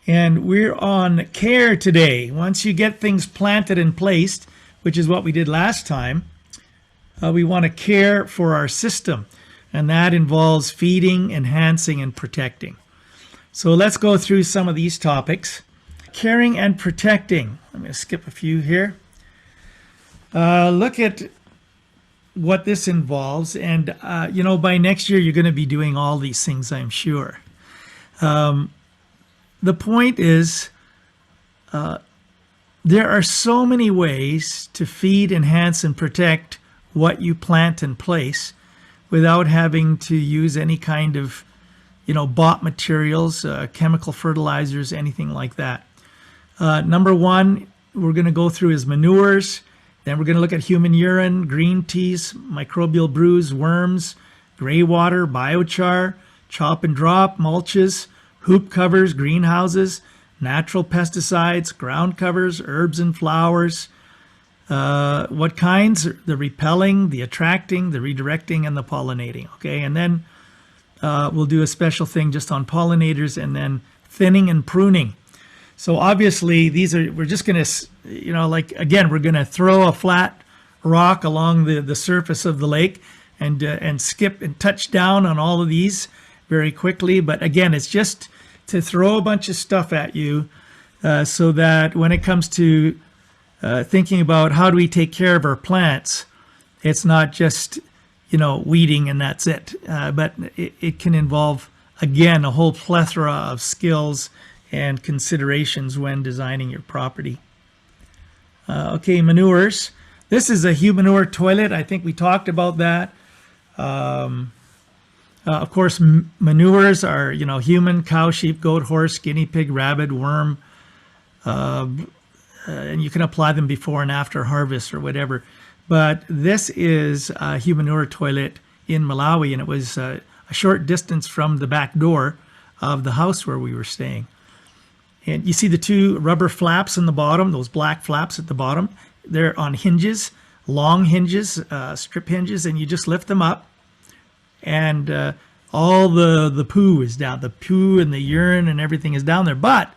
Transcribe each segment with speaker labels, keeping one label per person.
Speaker 1: And we're on care today. Once you get things planted and placed, which is what we did last time, we want to care for our system. And that involves feeding, enhancing, and protecting. So let's go through some of these topics. Caring and protecting. I'm going to skip a few here. Look at what this involves. And, by next year, you're going to be doing all these things, I'm sure. The point is, there are so many ways to feed, enhance, and protect what you plant and place without having to use any kind of, bought materials, chemical fertilizers, anything like that. Number one, we're going to go through is manures. Then we're going to look at human urine, green teas, microbial brews, worms, gray water, biochar, chop and drop, mulches, hoop covers, greenhouses, natural pesticides, ground covers, herbs and flowers. What kinds? The repelling, the attracting, the redirecting, and the pollinating. Okay, and then we'll do a special thing just on pollinators, and then thinning and pruning. So obviously we're just going to, again, we're going to throw a flat rock along the surface of the lake and skip and touch down on all of these very quickly. But again, it's just to throw a bunch of stuff at you so that when it comes to thinking about how do we take care of our plants, it's not just, weeding and that's it. But it can involve, again, a whole plethora of skills and considerations when designing your property. Okay, manures. This is a human manure toilet. I think we talked about that. Of course, manures are, human, cow, sheep, goat, horse, guinea pig, rabbit, worm, and you can apply them before and after harvest or whatever. But this is a human manure toilet in Malawi, and it was a short distance from the back door of the house where we were staying. And you see the two rubber flaps in the bottom, those black flaps at the bottom. They're on hinges, long hinges, strip hinges, and you just lift them up. And all the poo is down. The poo and the urine and everything is down there. But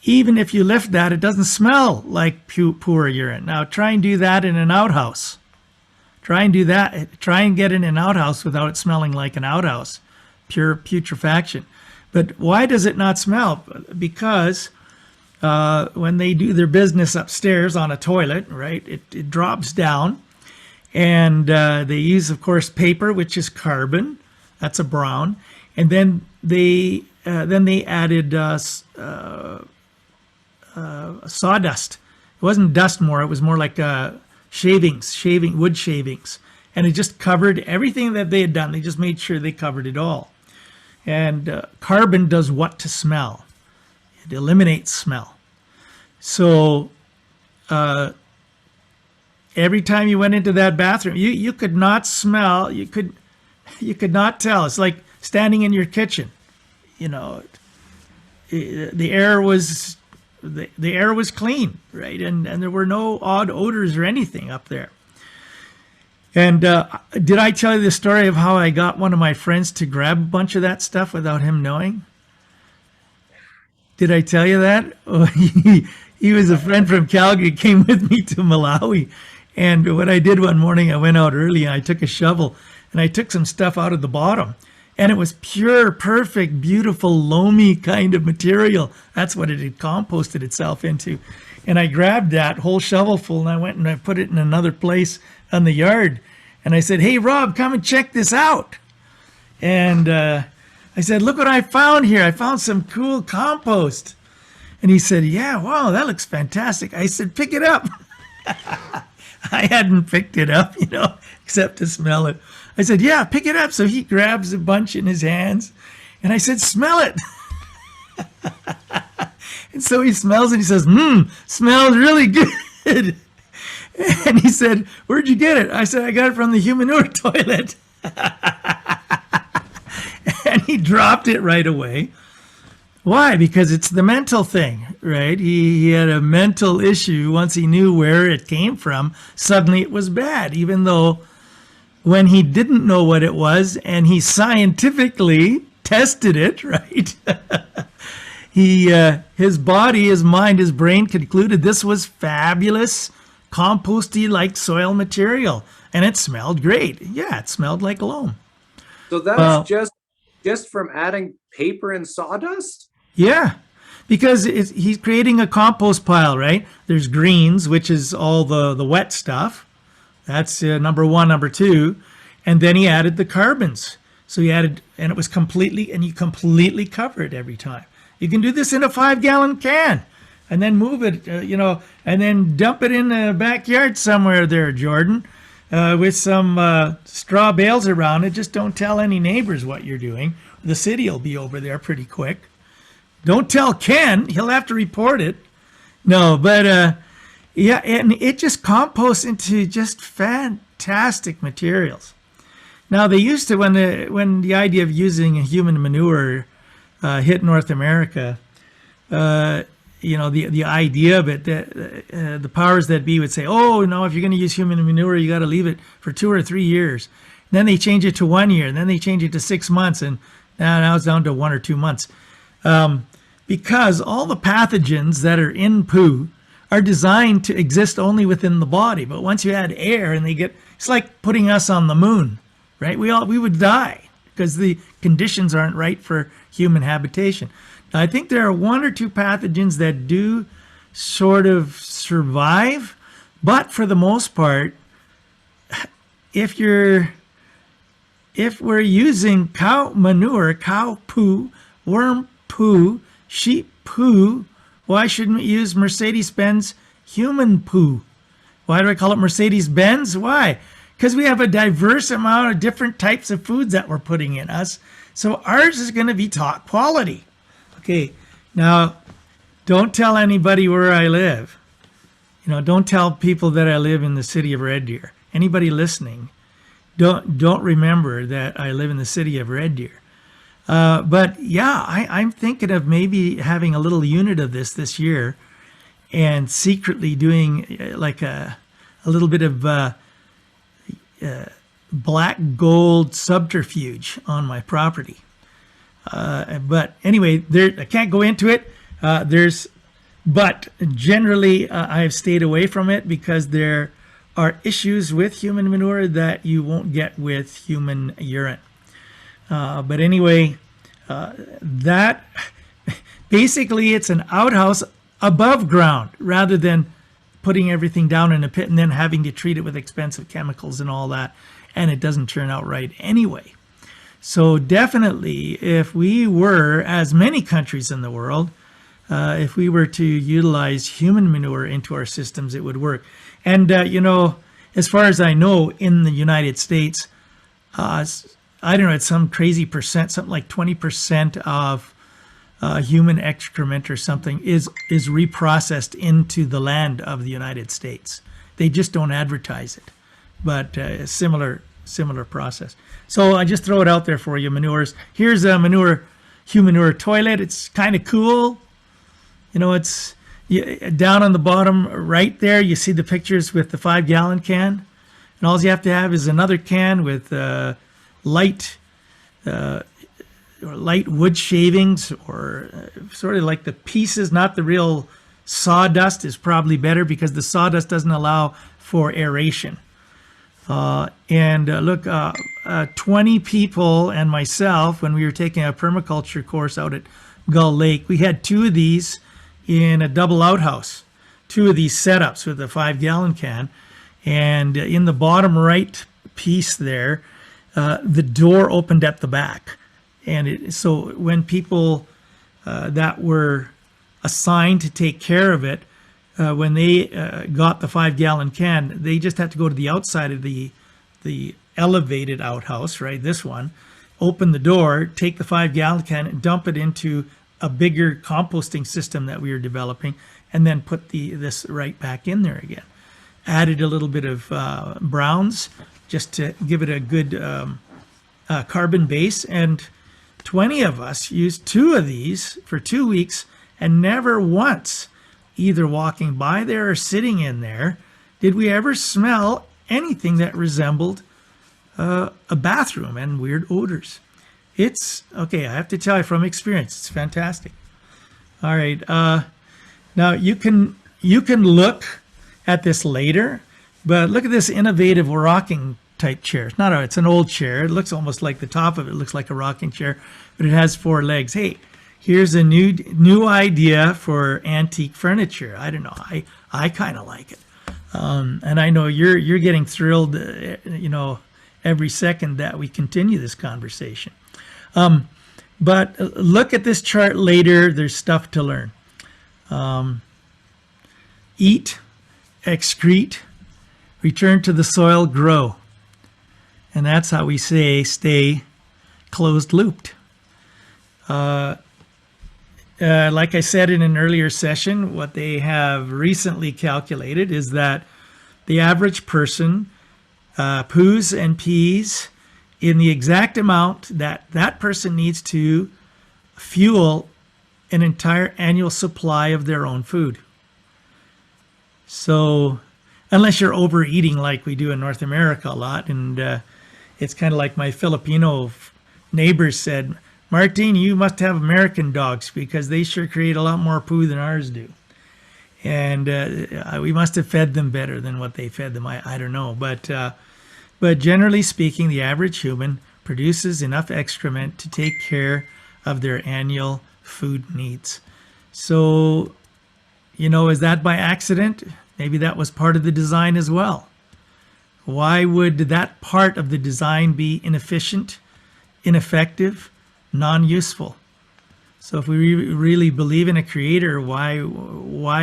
Speaker 1: even if you lift that, it doesn't smell like poo or urine. Now try and do that in an outhouse. Try and do that. Try and get in an outhouse without it smelling like an outhouse. Pure putrefaction. But why does it not smell? Because when they do their business upstairs on a toilet, right, it drops down. And they use, of course, paper, which is carbon. That's a brown. And then they added sawdust. It wasn't dust more. It was more like wood shavings. And it just covered everything that they had done. They just made sure they covered it all. And carbon does what to smell? It eliminates smell. So every time you went into that bathroom, you could not smell. You could not tell. It's like standing in your kitchen. The air was clean, right? And there were no odd odors or anything up there. And did I tell you the story of how I got one of my friends to grab a bunch of that stuff without him knowing? Did I tell you that? Oh, he was a friend from Calgary, came with me to Malawi. And what I did one morning, I went out early and I took a shovel and I took some stuff out of the bottom. And it was pure, perfect, beautiful, loamy kind of material. That's what it had composted itself into. And I grabbed that whole shovelful and I went and I put it in another place on the yard. And I said, "Hey, Rob, come and check this out." And I said, "Look what I found here. I found some cool compost." And he said, "Yeah, wow, that looks fantastic." I said, "Pick it up." I hadn't picked it up, except to smell it. I said, "Yeah, pick it up." So he grabs a bunch in his hands. And I said, "Smell it." And so he smells it. He says, "Smells really good." And he said, "Where'd you get it?" I said, "I got it from the human manure toilet." And he dropped it right away. Why? Because it's the mental thing, right? He had a mental issue. Once he knew where it came from, suddenly it was bad, even though when he didn't know what it was and he scientifically tested it, right? his body, his mind, his brain concluded this was fabulous, composty like soil material, and it smelled great. Yeah, it smelled like loam.
Speaker 2: So that's
Speaker 1: Well,
Speaker 2: just from adding paper and sawdust?
Speaker 1: yeah, because he's creating a compost pile, right? There's greens, which is all the wet stuff. That's number one. Number two, and then he added the carbons. So he added, and it was completely, and you completely cover it every time. You can do this in a 5-gallon can, and then move it, and then dump it in the backyard somewhere there, Jordan, with some straw bales around it. Just don't tell any neighbors what you're doing. The city will be over there pretty quick. Don't tell Ken; he'll have to report it. No, but yeah, and it just composts into just fantastic materials. Now they used to, when the idea of using human manure hit North America, the idea of it, the powers that be would say, oh no, if you're going to use human manure, you got to leave it for 2 or 3 years. And then they change it to 1 year, and then they change it to 6 months, and now it's down to 1 or 2 months, because all the pathogens that are in poo are designed to exist only within the body. But once you add air, and it's like putting us on the moon, right? We would die because the conditions aren't right for human habitation. Now, I think there are 1 or 2 pathogens that do sort of survive, but for the most part, if we're using cow manure, cow poo, worm poo, sheep poo, why shouldn't we use Mercedes-Benz human poo? Why do I call it Mercedes-Benz? Why? Because we have a diverse amount of different types of foods that we're putting in us. So ours is going to be top quality. Okay, now don't tell anybody where I live. Don't tell people that I live in the city of Red Deer. Anybody listening, don't remember that I live in the city of Red Deer. But yeah, I'm thinking of maybe having a little unit of this year, and secretly doing like a little bit of black gold subterfuge on my property. But anyway, I can't go into it. But generally, I have stayed away from it because there are issues with human manure that you won't get with human urine. But anyway, that basically it's an outhouse above ground rather than putting everything down in a pit and then having to treat it with expensive chemicals and all that, and it doesn't turn out right anyway. So definitely, if we were, as many countries in the world, if we were to utilize human manure into our systems, it would work. And as far as I know, in the United States, I don't know, it's some crazy percent, something like 20% of human excrement or something is reprocessed into the land of the United States. They just don't advertise it, but a similar process. So I just throw it out there for you, manures. Here's a human manure toilet. It's kind of cool. It's down on the bottom right there. You see the pictures with the 5-gallon can, and all you have to have is another can with light wood shavings, or sort of like the pieces, not the real sawdust is probably better because the sawdust doesn't allow for aeration. Look, 20 people and myself, when we were taking a permaculture course out at Gull Lake, we had 2 of these in a double outhouse, 2 of these setups with a 5-gallon can, and in the bottom right piece there, the door opened at the back. And so when people that were assigned to take care of it, when they got the 5-gallon can, they just had to go to the outside of the elevated outhouse, right? This one, open the door, take the 5-gallon can, and dump it into a bigger composting system that we were developing, and then put this right back in there again. Added a little bit of browns just to give it a good carbon base, and 20 of us used 2 of these for 2 weeks, and never once, either walking by there or sitting in there, did we ever smell anything that resembled a bathroom and weird odors. It's okay, I have to tell you from experience, it's fantastic. All right. Now you can look at this later, but look at this innovative rocking type chair. It's an old chair. It looks almost like the top of it looks like a rocking chair, but it has 4 legs. Hey, here's a new idea for antique furniture. I don't know. I kind of like it, and I know you're getting thrilled. Every second that we continue this conversation. But look at this chart later. There's stuff to learn. Eat, excrete, return to the soil, grow. And that's how we say stay closed looped. Like I said in an earlier session, what they have recently calculated is that the average person poos and pees in the exact amount that that person needs to fuel an entire annual supply of their own food. So unless you're overeating like we do in North America a lot, and it's kind of like my Filipino neighbors said, Martin, you must have American dogs because they sure create a lot more poo than ours do. And we must have fed them better than what they fed them. I don't know. But generally speaking, the average human produces enough excrement to take care of their annual food needs. So, is that by accident? Maybe that was part of the design as well. Why would that part of the design be inefficient, ineffective, non-useful? So if we really believe in a creator, why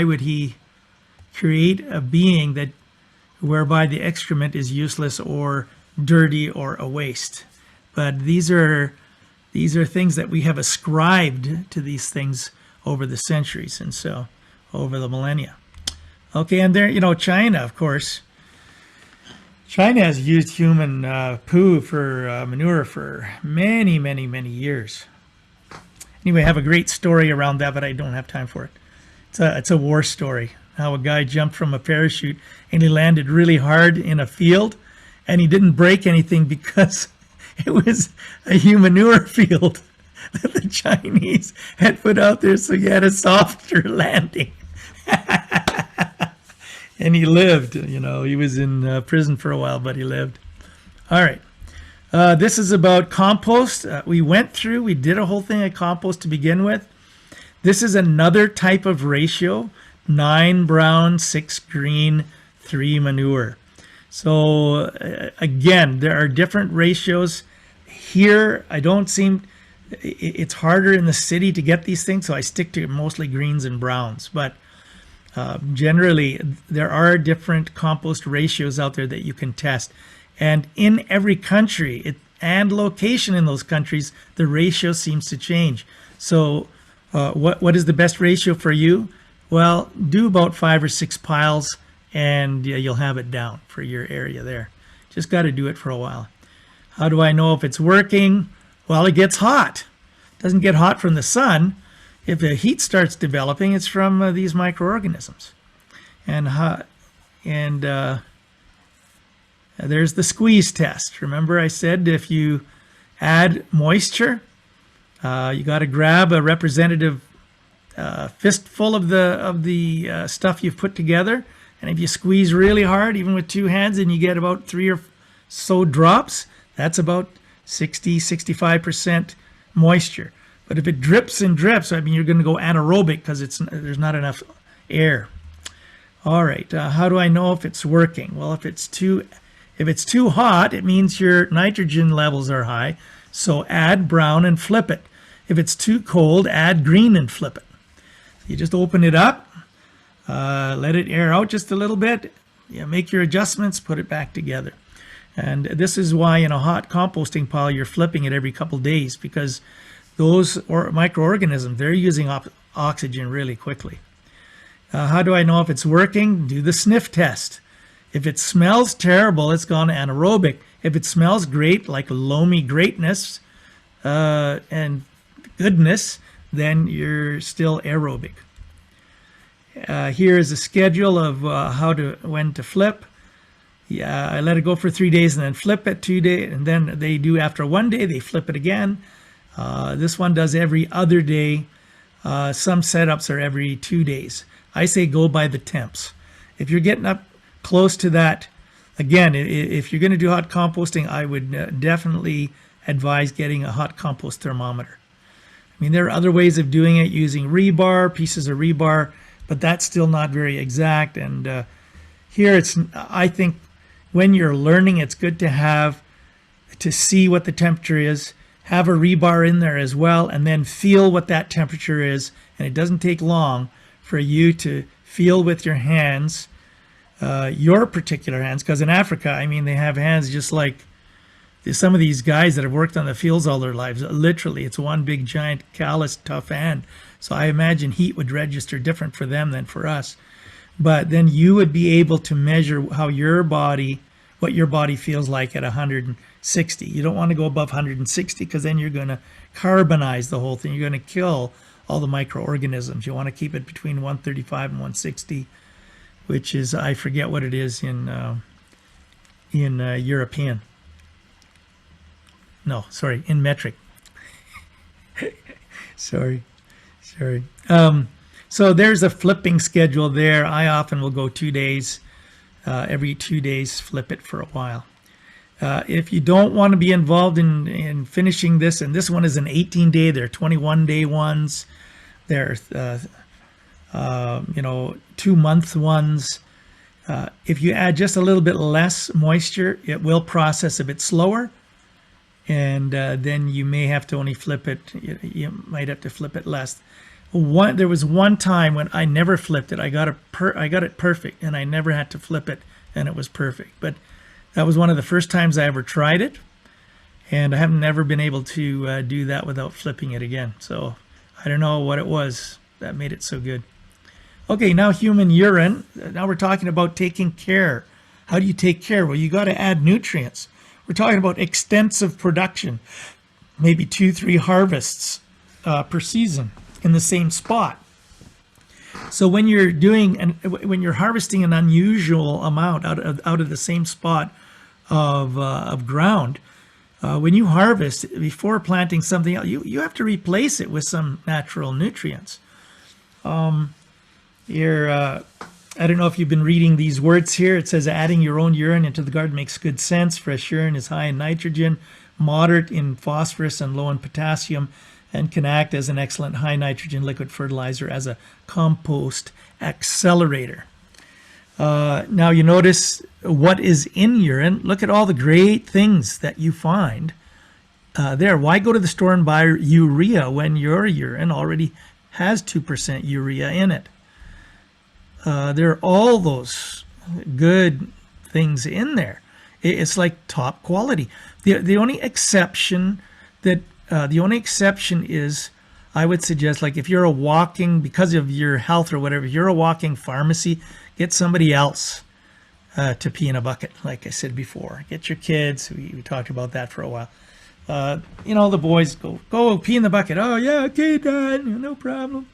Speaker 1: would he create a being that whereby the excrement is useless or dirty or a waste? But these are things that we have ascribed to these things over the centuries, and so over the millennia. Okay, and there, China, of course. China has used human poo for manure for many, many, many years. Anyway, I have a great story around that, but I don't have time for it. It's a war story. How a guy jumped from a parachute and he landed really hard in a field, and he didn't break anything because it was a human manure field that the Chinese had put out there, so he had a softer landing. And he lived. He was in prison for a while, but he lived. All right. This is about compost. We did a whole thing of compost to begin with. This is another type of ratio: 9 brown, 6 green, 3 manure. So again, there are different ratios. Here, it's harder in the city to get these things, so I stick to mostly greens and browns. But generally, there are different compost ratios out there that you can test. And in every country and location in those countries, the ratio seems to change. So what is the best ratio for you? Well, do about 5 or 6 piles, and you'll have it down for your area there. Just got to do it for a while. How do I know if it's working? Well, it gets hot. It doesn't get hot from the sun. If the heat starts developing, it's from these microorganisms. And there's the squeeze test. Remember I said if you add moisture, you got to grab a representative fistful of the stuff you've put together, and if you squeeze really hard, even with 2 hands, and you get about 3 or so drops, that's about 60-65% moisture. But if it drips and drips, you're going to go anaerobic because there's not enough air. All right, how do I know if it's working? Well, if it's too hot, it means your nitrogen levels are high, so add brown and flip it. If it's too cold, add green and flip it. You just open it up, let it air out just a little bit, make your adjustments, put it back together. And this is why in a hot composting pile, you're flipping it every couple days, because those microorganisms, they're using oxygen really quickly. How do I know if it's working? Do the sniff test. If it smells terrible, it's gone anaerobic. If it smells great, like loamy greatness and goodness, then you're still aerobic. Here is a schedule of when to flip. Yeah, I let it go for 3 days and then flip it 2 days, and then they do after 1 day, they flip it again. This one does every other day. Some setups are every 2 days. I say go by the temps. If you're getting up close to that, again, if you're going to do hot composting, I would definitely advise getting a hot compost thermometer. I mean, there are other ways of doing it using rebar, pieces of rebar, but that's still not very exact. And here I think when you're learning, it's good to see what the temperature is, have a rebar in there as well, and then feel what that temperature is. And it doesn't take long for you to feel with your hands, your particular hands, because in Africa, I mean, they have hands just like some of these guys that have worked on the fields all their lives. Literally, it's one big, giant, callous, tough hand. So I imagine heat would register different for them than for us. But then you would be able to measure how what your body feels like at 160. You don't want to go above 160 because then you're going to carbonize the whole thing. You're going to kill all the microorganisms. You want to keep it between 135 and 160, which is, I forget what it is in European. No, sorry, in metric. sorry. So there's a flipping schedule there. I often will go 2 days. Every 2 days, flip it for a while. If you don't want to be involved in finishing this, and this one is an 18-day, there are 21-day ones, there are 2-month ones. If you add just a little bit less moisture, it will process a bit slower. And then you may have to only flip it. You might have to flip it less. There was one time when I never flipped it. I got it perfect, and I never had to flip it, and it was perfect. But that was one of the first times I ever tried it, and I have never been able to do that without flipping it again. So I don't know what it was that made it so good. Okay, now human urine. Now we're talking about taking care. How do you take care? Well, you got to add nutrients. We're talking about extensive production, maybe 2-3 harvests per season in the same spot. So when you're harvesting an unusual amount out of the same spot of ground, when you harvest before planting something else, you have to replace it with some natural nutrients. I don't know if you've been reading these words here. It says adding your own urine into the garden makes good sense. Fresh urine is high in nitrogen, moderate in phosphorus, and low in potassium, and can act as an excellent high nitrogen liquid fertilizer as a compost accelerator. Now you notice what is in urine. Look at all the great things that you find there. Why go to the store and buy urea when your urine already has 2% urea in it? There are all those good things in there. It's like top quality. The only exception is, I would suggest, like if you're because of your health or whatever, if you're a walking pharmacy, get somebody else to pee in a bucket. Like I said before, get your kids. We talked about that for a while. The boys go pee in the bucket. Oh yeah, okay, Dad, no problem.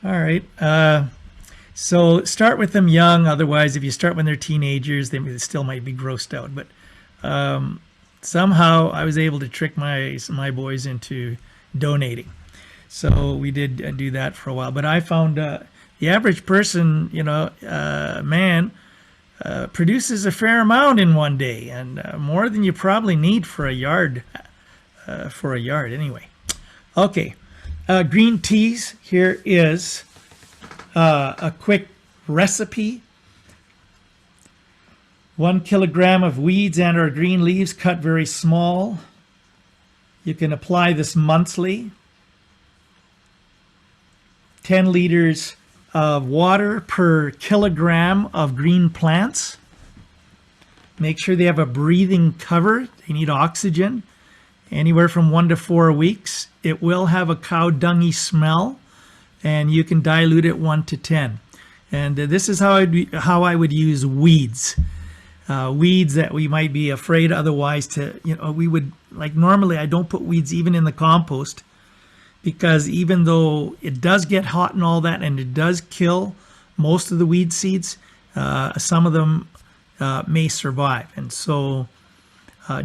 Speaker 1: All right. So start with them young. Otherwise, if you start when they're teenagers, they still might be grossed out. But somehow I was able to trick my boys into donating. So we did do that for a while. But I found the average person, man, produces a fair amount in one day, and more than you probably need for a yard. Anyway. Okay, green teas. Here is a quick recipe. 1 kilogram of weeds and or green leaves cut very small. You can apply this monthly. 10 liters of water per kilogram of green plants. Make sure they have a breathing cover. They need oxygen. Anywhere from 1 to 4 weeks. It will have a cow dungy smell, and you can dilute it 1 to 10. And this is how I would use weeds. Weeds that we might be afraid otherwise to, we would, like normally I don't put weeds even in the compost, because even though it does get hot and all that, and it does kill most of the weed seeds, some of them may survive. And so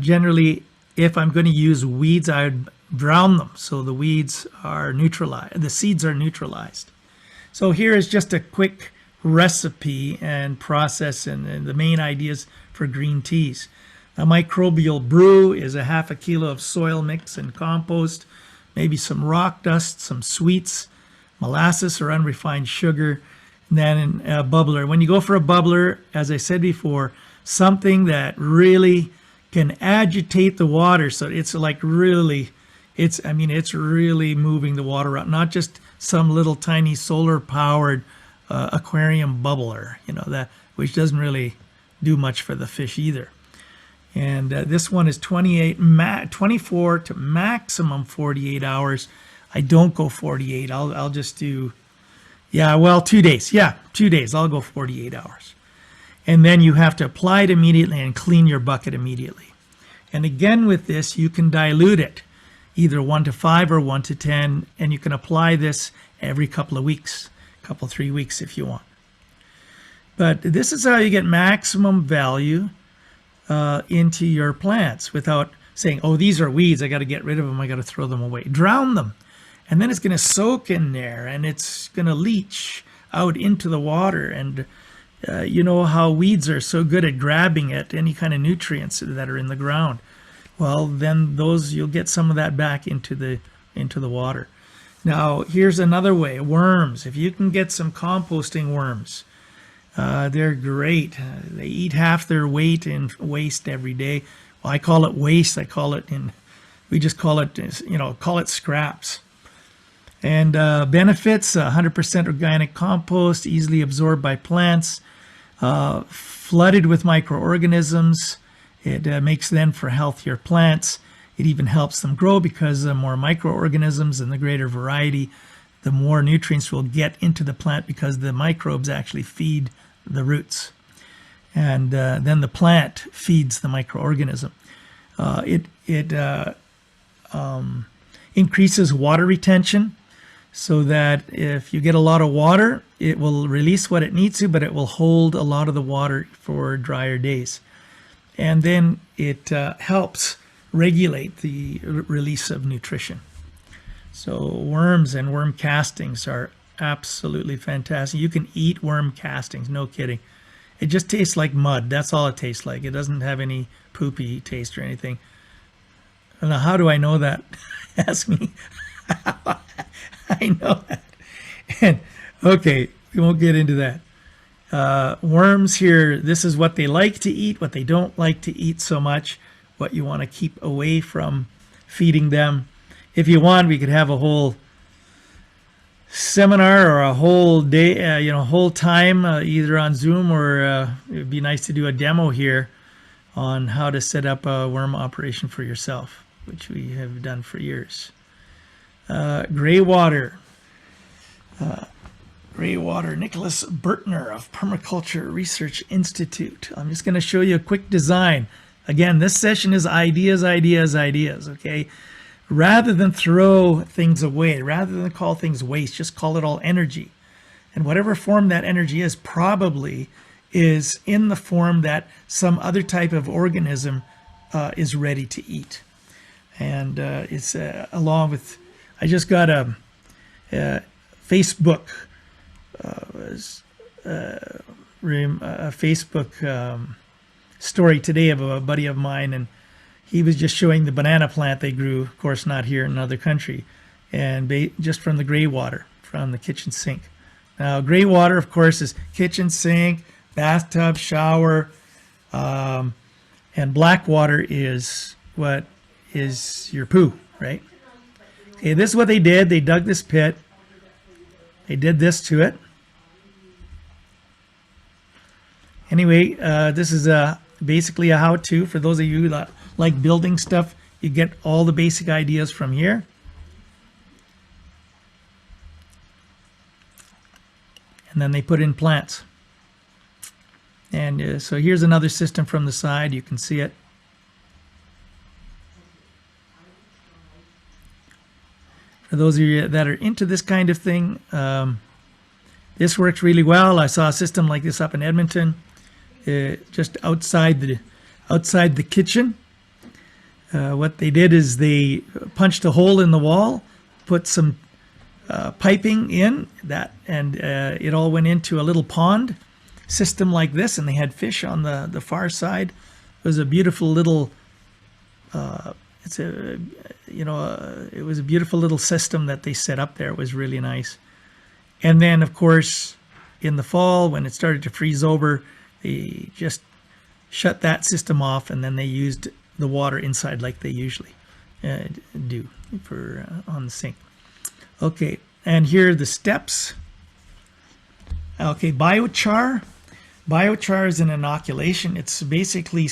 Speaker 1: generally, if I'm going to use weeds, I would drown them so the weeds are neutralized, the seeds are neutralized. So here is just a quick recipe and process and the main ideas for green teas. A microbial brew is a half a kilo of soil mix and compost, maybe some rock dust, some sweets, molasses or unrefined sugar, and then a bubbler. When you go for a bubbler, as I said before, something that really can agitate the water, so it's like really, it's really moving the water out, not just some little tiny solar powered aquarium bubbler, that which doesn't really do much for the fish either. And this one is 24 to maximum 48 hours. I don't go 48. I'll just do, 2 days. 2 days. I'll go 48 hours. And then you have to apply it immediately and clean your bucket immediately. And again with this, you can dilute it, either 1 to 5 or 1 to 10, and you can apply this every couple of weeks, 3 weeks if you want. But this is how you get maximum value into your plants without saying, oh, these are weeds, I got to get rid of them, I got to throw them away. Drown them, and then it's going to soak in there and it's going to leach out into the water. And you know how weeds are so good at grabbing at any kind of nutrients that are in the ground. Well, then you'll get some of that back into the water. Now here's another way: worms. If you can get some composting worms, they're great. They eat half their weight in waste every day. Well, I call it waste. We just call it scraps. And benefits: 100% organic compost, easily absorbed by plants, flooded with microorganisms. It makes then for healthier plants. It even helps them grow because the more microorganisms and the greater variety, the more nutrients will get into the plant because the microbes actually feed the roots. And then the plant feeds the microorganism. It increases water retention so that if you get a lot of water, it will release what it needs to, but it will hold a lot of the water for drier days. And then it helps regulate the release of nutrition. So worms and worm castings are absolutely fantastic. You can eat worm castings, no kidding. It just tastes like mud. That's all it tastes like. It doesn't have any poopy taste or anything. Now, how do I know that? Ask me. I know that. And okay, we won't get into that. Worms here, this is what they like to eat, what they don't like to eat so much, what you want to keep away from feeding them. If you want, we could have a whole seminar or a whole day, whole time, either on Zoom or it would be nice to do a demo here on how to set up a worm operation for yourself, which we have done for years. Gray water. Gray water, Nicholas Bertner of Permaculture Research Institute. I'm just going to show you a quick design. Again, this session is ideas, okay? Rather than throw things away, rather than call things waste, just call it all energy. And whatever form that energy is probably is in the form that some other type of organism is ready to eat. And it's along with, I just got a Facebook story today of a buddy of mine, and he was just showing the banana plant they grew, of course not here in another country, and just from the gray water from the kitchen sink. Now gray water, of course, is kitchen sink, bathtub, shower, and black water is what is your poo, right? Okay, this is what they did. They dug this pit. They did this to it. Anyway, this is basically a how-to for those of you that like building stuff. You get all the basic ideas from here. And then they put in plants. And so here's another system from the side. You can see it. For those of you that are into this kind of thing, this works really well. I saw a system like this up in Edmonton, just outside the kitchen. What they did is they punched a hole in the wall, put some piping in that, and it all went into a little pond system like this, and they had fish on the far side. It was a beautiful little it was a beautiful little system that they set up there. It was really nice. And then, of course, in the fall, when it started to freeze over, they just shut that system off, and then they used the water inside like they usually do for on the sink. Okay, and here are the steps. Okay, biochar. Biochar is an inoculation. It's basically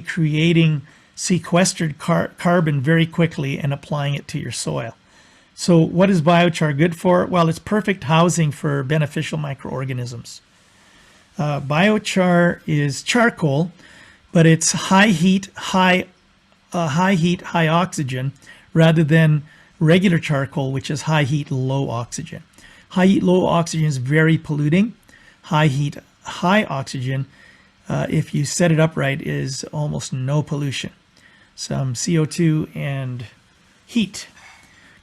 Speaker 1: creating sequestered carbon very quickly and applying it to your soil. So what is biochar good for? Well, it's perfect housing for beneficial microorganisms. Biochar is charcoal, but it's high heat, high oxygen, rather than regular charcoal, which is high heat, low oxygen. High heat, low oxygen is very polluting. High heat, high oxygen, if you set it up right, is almost no pollution. Some CO2 and heat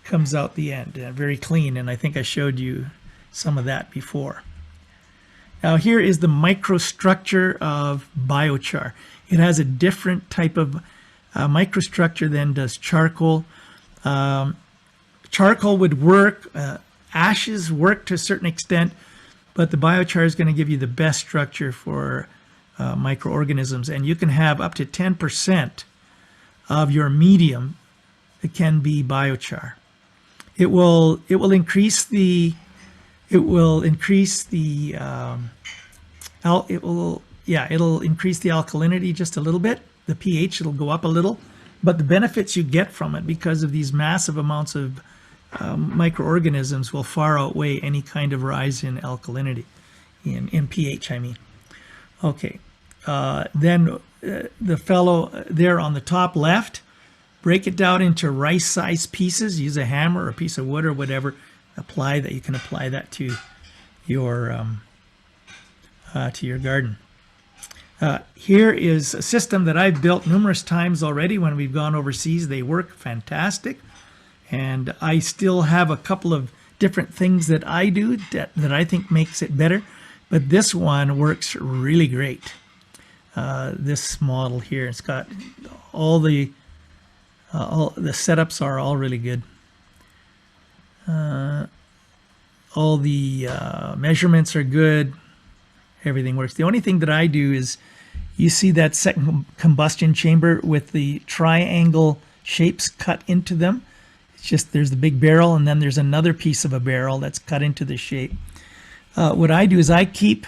Speaker 1: comes out the end, very clean, and I think I showed you some of that before. Now here is the microstructure of biochar. It has a different type of microstructure than does charcoal. Charcoal would work, ashes work to a certain extent, but the biochar is going to give you the best structure for microorganisms, and you can have up to 10% of your medium that can be biochar. It'll increase the alkalinity just a little bit. The pH, it'll go up a little, but the benefits you get from it because of these massive amounts of microorganisms will far outweigh any kind of rise in alkalinity, in pH, I mean. Okay, then the fellow there on the top left, break it down into rice-sized pieces. Use a hammer or a piece of wood or whatever. Apply that. You can apply that to your garden. Here is a system that I've built numerous times already when we've gone overseas. They work fantastic, and I still have a couple of different things that I do that I think makes it better, but this one works really great. This model here, it's got all the setups are all really good. All the measurements are good. Everything works. The only thing that I do is, you see that second combustion chamber with the triangle shapes cut into them. It's just, there's the big barrel, and then there's another piece of a barrel that's cut into the shape. What I do is I keep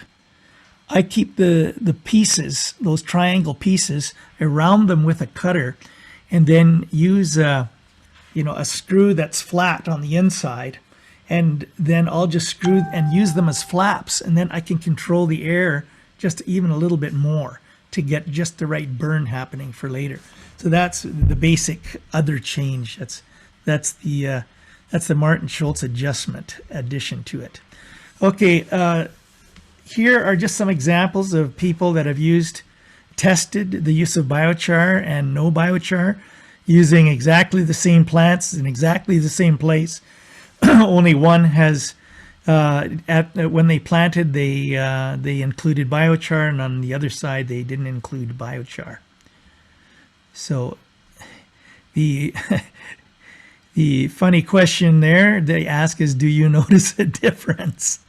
Speaker 1: the pieces, those triangle pieces, around them with a cutter, and then use a screw that's flat on the inside, and then I'll just screw and use them as flaps, and then I can control the air just even a little bit more to get just the right burn happening for later. So that's the basic other change. That's the Martin Schultz addition to it. Okay, here are just some examples of people that have tested the use of biochar and no biochar, using exactly the same plants in exactly the same place. Only one has, when they planted, they included biochar, and on the other side they didn't include biochar. So the funny question there they ask is, do you notice a difference?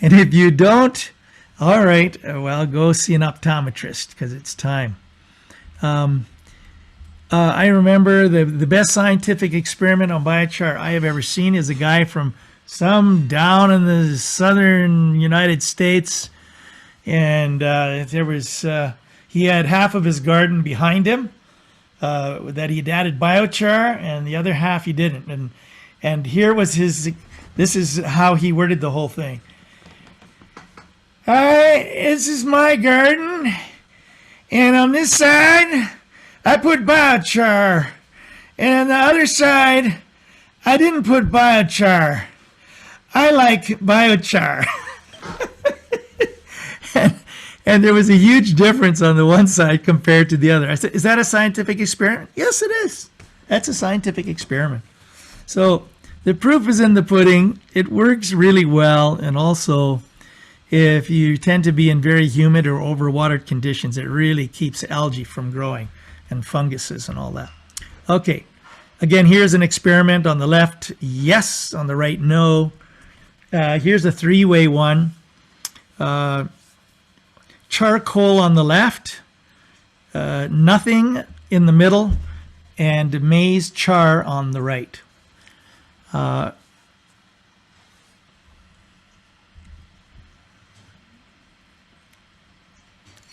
Speaker 1: And if you don't, all right, well, go see an optometrist because it's time. I remember the best scientific experiment on biochar I have ever seen is a guy from some down in the southern United States, and he had half of his garden behind him that he'd added biochar, and the other half he didn't. And here was this is how he worded the whole thing. This is my garden, and on this side I put biochar, and on the other side I didn't put biochar. I like biochar. And there was a huge difference on the one side compared to the other. I said, is that a scientific experiment? Yes, it is. That's a scientific experiment. So the proof is in the pudding. It works really well. And also, if you tend to be in very humid or overwatered conditions, it really keeps algae from growing and funguses and all that. Okay. Again, here's an experiment on the left. Yes. On the right, no. Here's a three-way one. Charcoal on the left, nothing in the middle, and maize char on the right.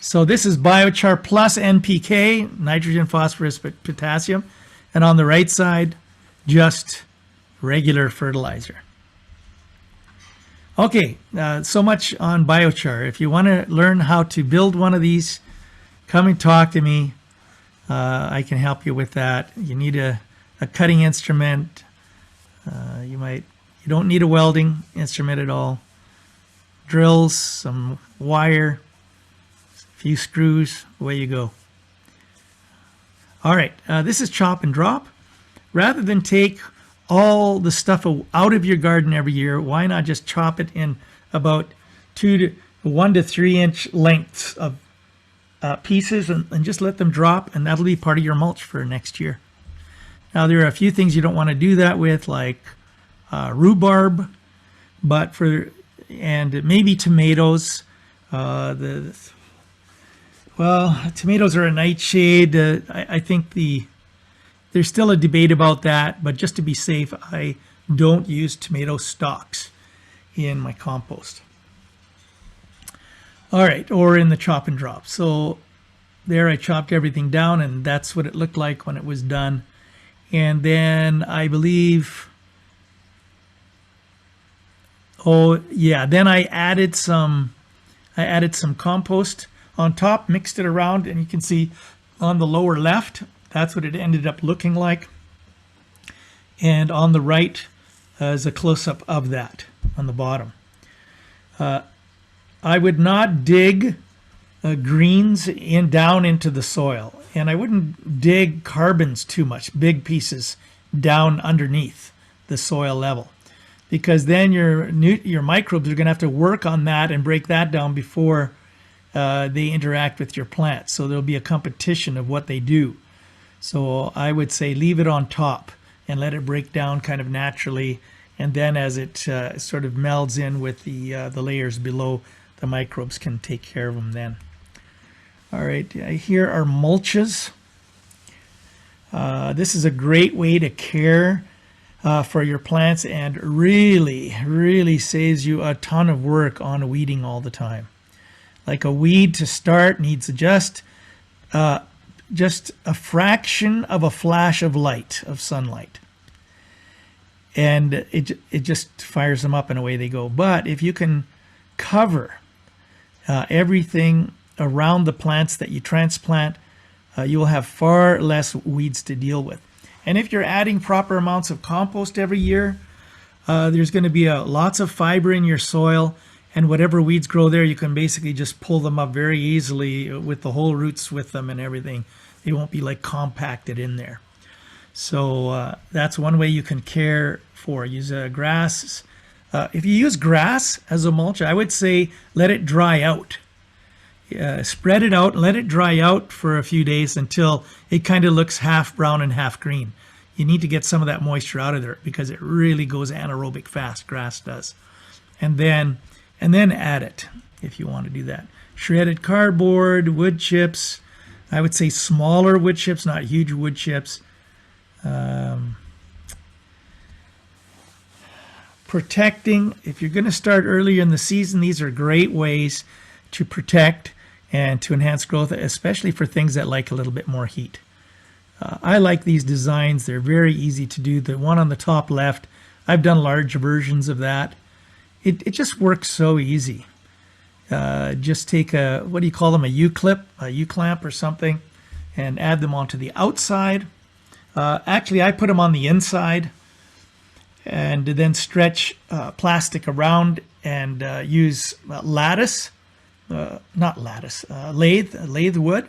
Speaker 1: So this is biochar plus NPK, nitrogen, phosphorus, potassium, and on the right side, just regular fertilizer. Okay, so much on biochar. If you want to learn how to build one of these, come and talk to me. I can help you with that. You need a cutting instrument. You don't need a welding instrument at all. Drills, some wire, a few screws, away you go. All right, this is chop and drop. Rather than take all the stuff out of your garden every year, why not just chop it in about 1 to 3 inch lengths of pieces and just let them drop, and that'll be part of your mulch for next year. Now there are a few things you don't want to do that with, like rhubarb, and maybe tomatoes. Tomatoes are a nightshade. I think there's still a debate about that, but just to be safe, I don't use tomato stalks in my compost. All right, or in the chop and drop. So there I chopped everything down, and that's what it looked like when it was done. And then I believe, then I added some compost on top, mixed it around, and you can see on the lower left, that's what it ended up looking like. And on the right is a close-up of that on the bottom. I would not dig greens down into the soil, and I wouldn't dig carbons too much, big pieces down underneath the soil level, because then your microbes are going to have to work on that and break that down before they interact with your plants. So there'll be a competition of what they do. So I would say leave it on top and let it break down kind of naturally, and then as it sort of melds in with the layers below, the microbes can take care of them then. All right, here are mulches. This is a great way to care for your plants, and really saves you a ton of work on weeding all the time. Like a weed to start needs just a fraction of a flash of light, of sunlight, and it just fires them up and away they go. But if you can cover everything around the plants that you transplant, you will have far less weeds to deal with. And if you're adding proper amounts of compost every year, there's going to be lots of fiber in your soil, and whatever weeds grow there, you can basically just pull them up very easily with the whole roots with them and everything. They won't be like compacted in there. So that's one way you can care for. Use grass. If you use grass as a mulch, I would say let it dry out. Spread it out and let it dry out for a few days until it kind of looks half brown and half green. You need to get some of that moisture out of there because it really goes anaerobic fast, grass does. And then add it if you want to do that. Shredded cardboard, wood chips. I would say smaller wood chips, not huge wood chips. Protecting, if you're going to start earlier in the season, these are great ways to protect and to enhance growth, especially for things that like a little bit more heat. I like these designs. They're very easy to do. The one on the top left, I've done large versions of that. It just works so easy. Just take what do you call them, a U-clip, a U-clamp or something, and add them onto the outside. Actually, I put them on the inside and then stretch plastic around and use lattice not lattice, lathe wood.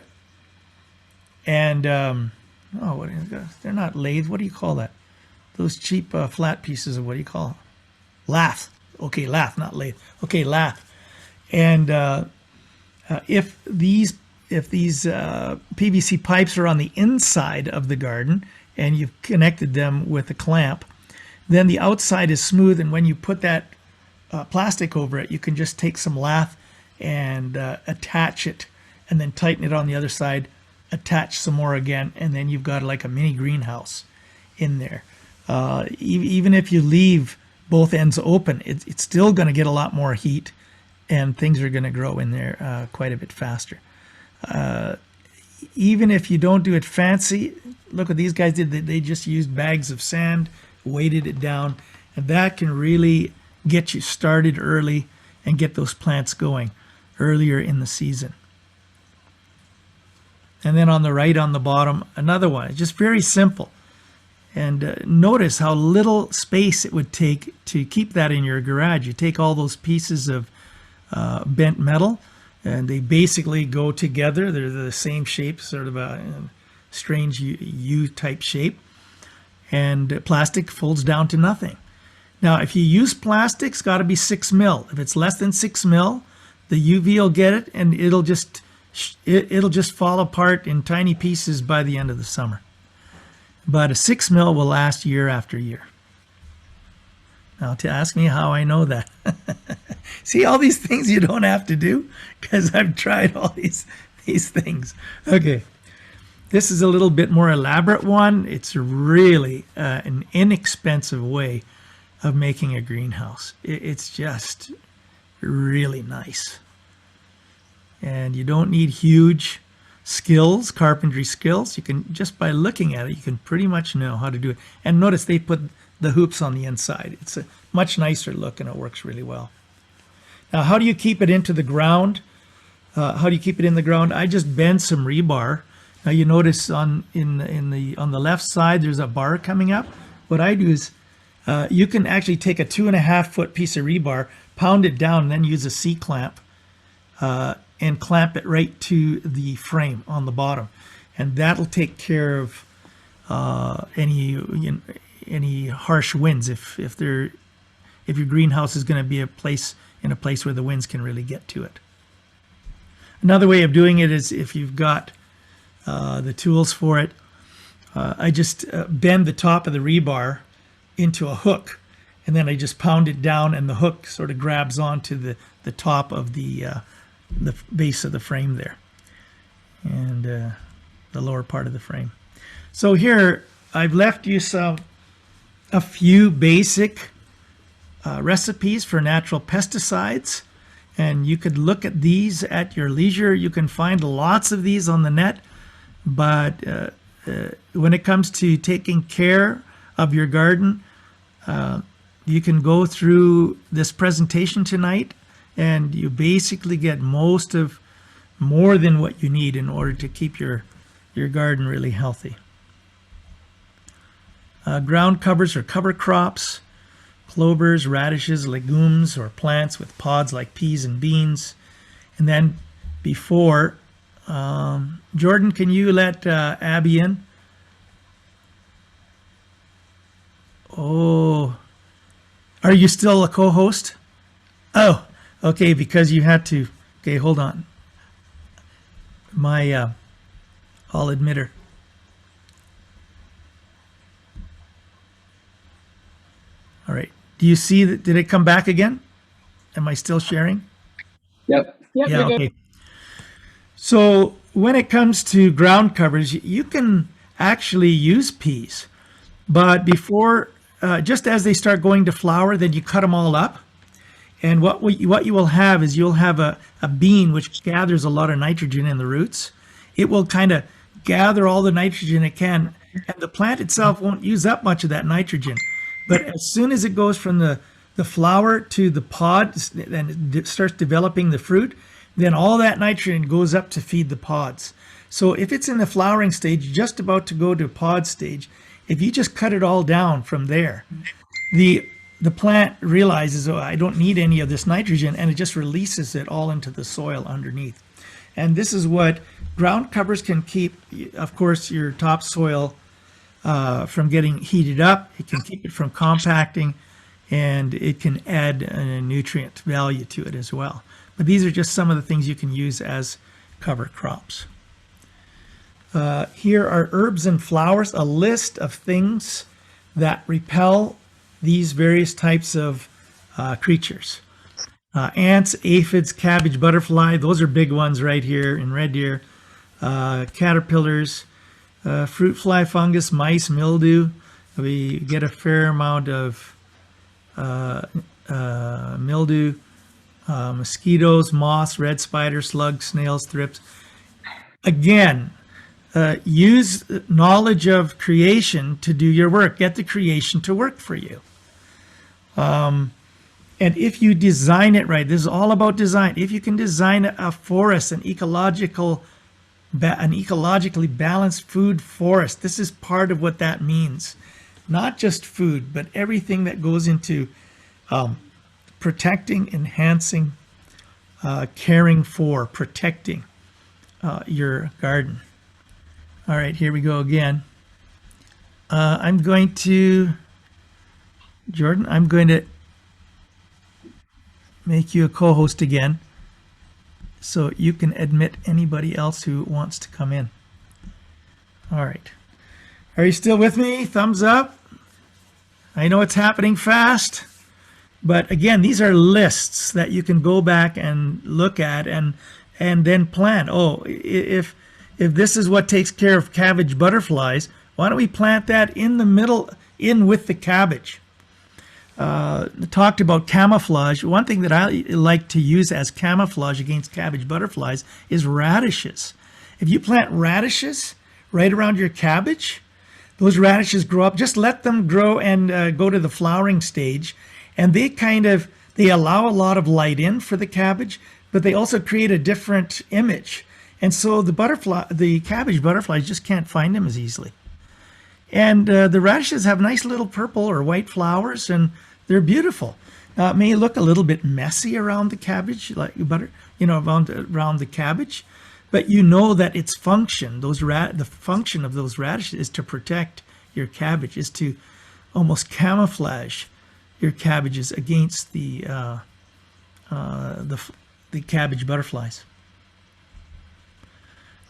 Speaker 1: And, oh, they're not lathe. What do you call that? Those cheap flat pieces of, what do you call it? Lath. Okay, lath, not lathe. Okay, lath. And if these PVC pipes are on the inside of the garden and you've connected them with a clamp, then the outside is smooth, and when you put that plastic over it, you can just take some lath and attach it, and then tighten it on the other side, attach some more again, and then you've got like a mini greenhouse in there. Even if you leave both ends open, it's still going to get a lot more heat, and things are going to grow in there quite a bit faster. Even if you don't do it fancy, look what these guys did. They just used bags of sand, weighted it down, and that can really get you started early and get those plants going earlier in the season. And then on the right, on the bottom, another one. It's just very simple. And notice how little space it would take to keep that in your garage. You take all those pieces of bent metal, and they basically go together. They're the same shape, sort of a strange U-type shape. And plastic folds down to nothing. Now, if you use plastic, it's got to be 6 mil. If it's less than 6 mil, the UV will get it, and it'll just fall apart in tiny pieces by the end of the summer. But a 6 mil will last year after year. Now, to ask me how I know that. See, all these things you don't have to do, because I've tried all these things. Okay. This is a little bit more elaborate one. It's really an inexpensive way of making a greenhouse. It's just really nice. And you don't need huge skills, carpentry skills. You can, just by looking at it, you can pretty much know how to do it. And notice they put the hoops on the inside. It's a much nicer look, and it works really well. Now, how do you keep it into the ground? How do you keep it in the ground? I just bend some rebar. Now you notice on the left side there's a bar coming up. What I do is you can actually take a 2.5 foot piece of rebar, pound it down, and then use a C-clamp and clamp it right to the frame on the bottom, and that'll take care of any harsh winds if your greenhouse is going to be in a place where the winds can really get to it. Another way of doing it is if you've got the tools for it, I just bend the top of the rebar into a hook, and then I just pound it down, and the hook sort of grabs onto the top of the base of the frame there, and the lower part of the frame. So here I've left you a few basic recipes for natural pesticides, and you could look at these at your leisure. You can find lots of these on the net, but when it comes to taking care of your garden, you can go through this presentation tonight, and you basically get more than what you need in order to keep your garden really healthy. Ground covers or cover crops, clovers, radishes, legumes, or plants with pods like peas and beans. And then before, Jordan, can you let Abby in? Oh, are you still a co-host? Oh, okay, because you had to. Okay, hold on. I'll admit her. All right. Do you see that? Did it come back again? Am I still sharing?
Speaker 2: Yep.
Speaker 1: Yeah, okay. So when it comes to ground covers, you can actually use peas, but before, just as they start going to flower, then you cut them all up. And what you will have is you'll have a bean which gathers a lot of nitrogen in the roots. It will kind of gather all the nitrogen it can, and the plant itself won't use up much of that nitrogen. But as soon as it goes from the flower to the pod and it starts developing the fruit, then all that nitrogen goes up to feed the pods. So if it's in the flowering stage, just about to go to pod stage, if you just cut it all down from there, the the plant realizes, oh, I don't need any of this nitrogen, and it just releases it all into the soil underneath. And this is what ground covers can keep, of course, your topsoil from getting heated up. It can keep it from compacting, and it can add a nutrient value to it as well. But these are just some of the things you can use as cover crops. Here are herbs and flowers, a list of things that repel these various types of creatures. Ants, aphids, cabbage, butterfly, those are big ones right here in red deer. Caterpillars, fruit fly, fungus, mice, mildew. We get a fair amount of mildew, mosquitoes, moths, red spiders, slugs, snails, thrips. Again, use knowledge of creation to do your work. Get the creation to work for you. And if you design it right, this is all about design. If you can design a forest, an ecologically balanced food forest, this is part of what that means. Not just food, but everything that goes into protecting, enhancing, caring for, protecting your garden. All right, here we go again. I'm going to make you a co-host again so you can admit anybody else who wants to come in. All right. Are you still with me? Thumbs up. I know it's happening fast, but again, these are lists that you can go back and look at and then plan. Oh, if this is what takes care of cabbage butterflies, why don't we plant that in the middle, in with the cabbage? Talked about camouflage. One thing that I like to use as camouflage against cabbage butterflies is radishes. If you plant radishes right around your cabbage, those radishes grow up. Just let them grow and go to the flowering stage, and they allow a lot of light in for the cabbage, but they also create a different image. And so the cabbage butterflies just can't find them as easily. And the radishes have nice little purple or white flowers, and they're beautiful. Now, it may look a little bit messy around the cabbage, around the cabbage, but you know that its function, the function of those radishes is to protect your cabbage, is to almost camouflage your cabbages against the cabbage butterflies.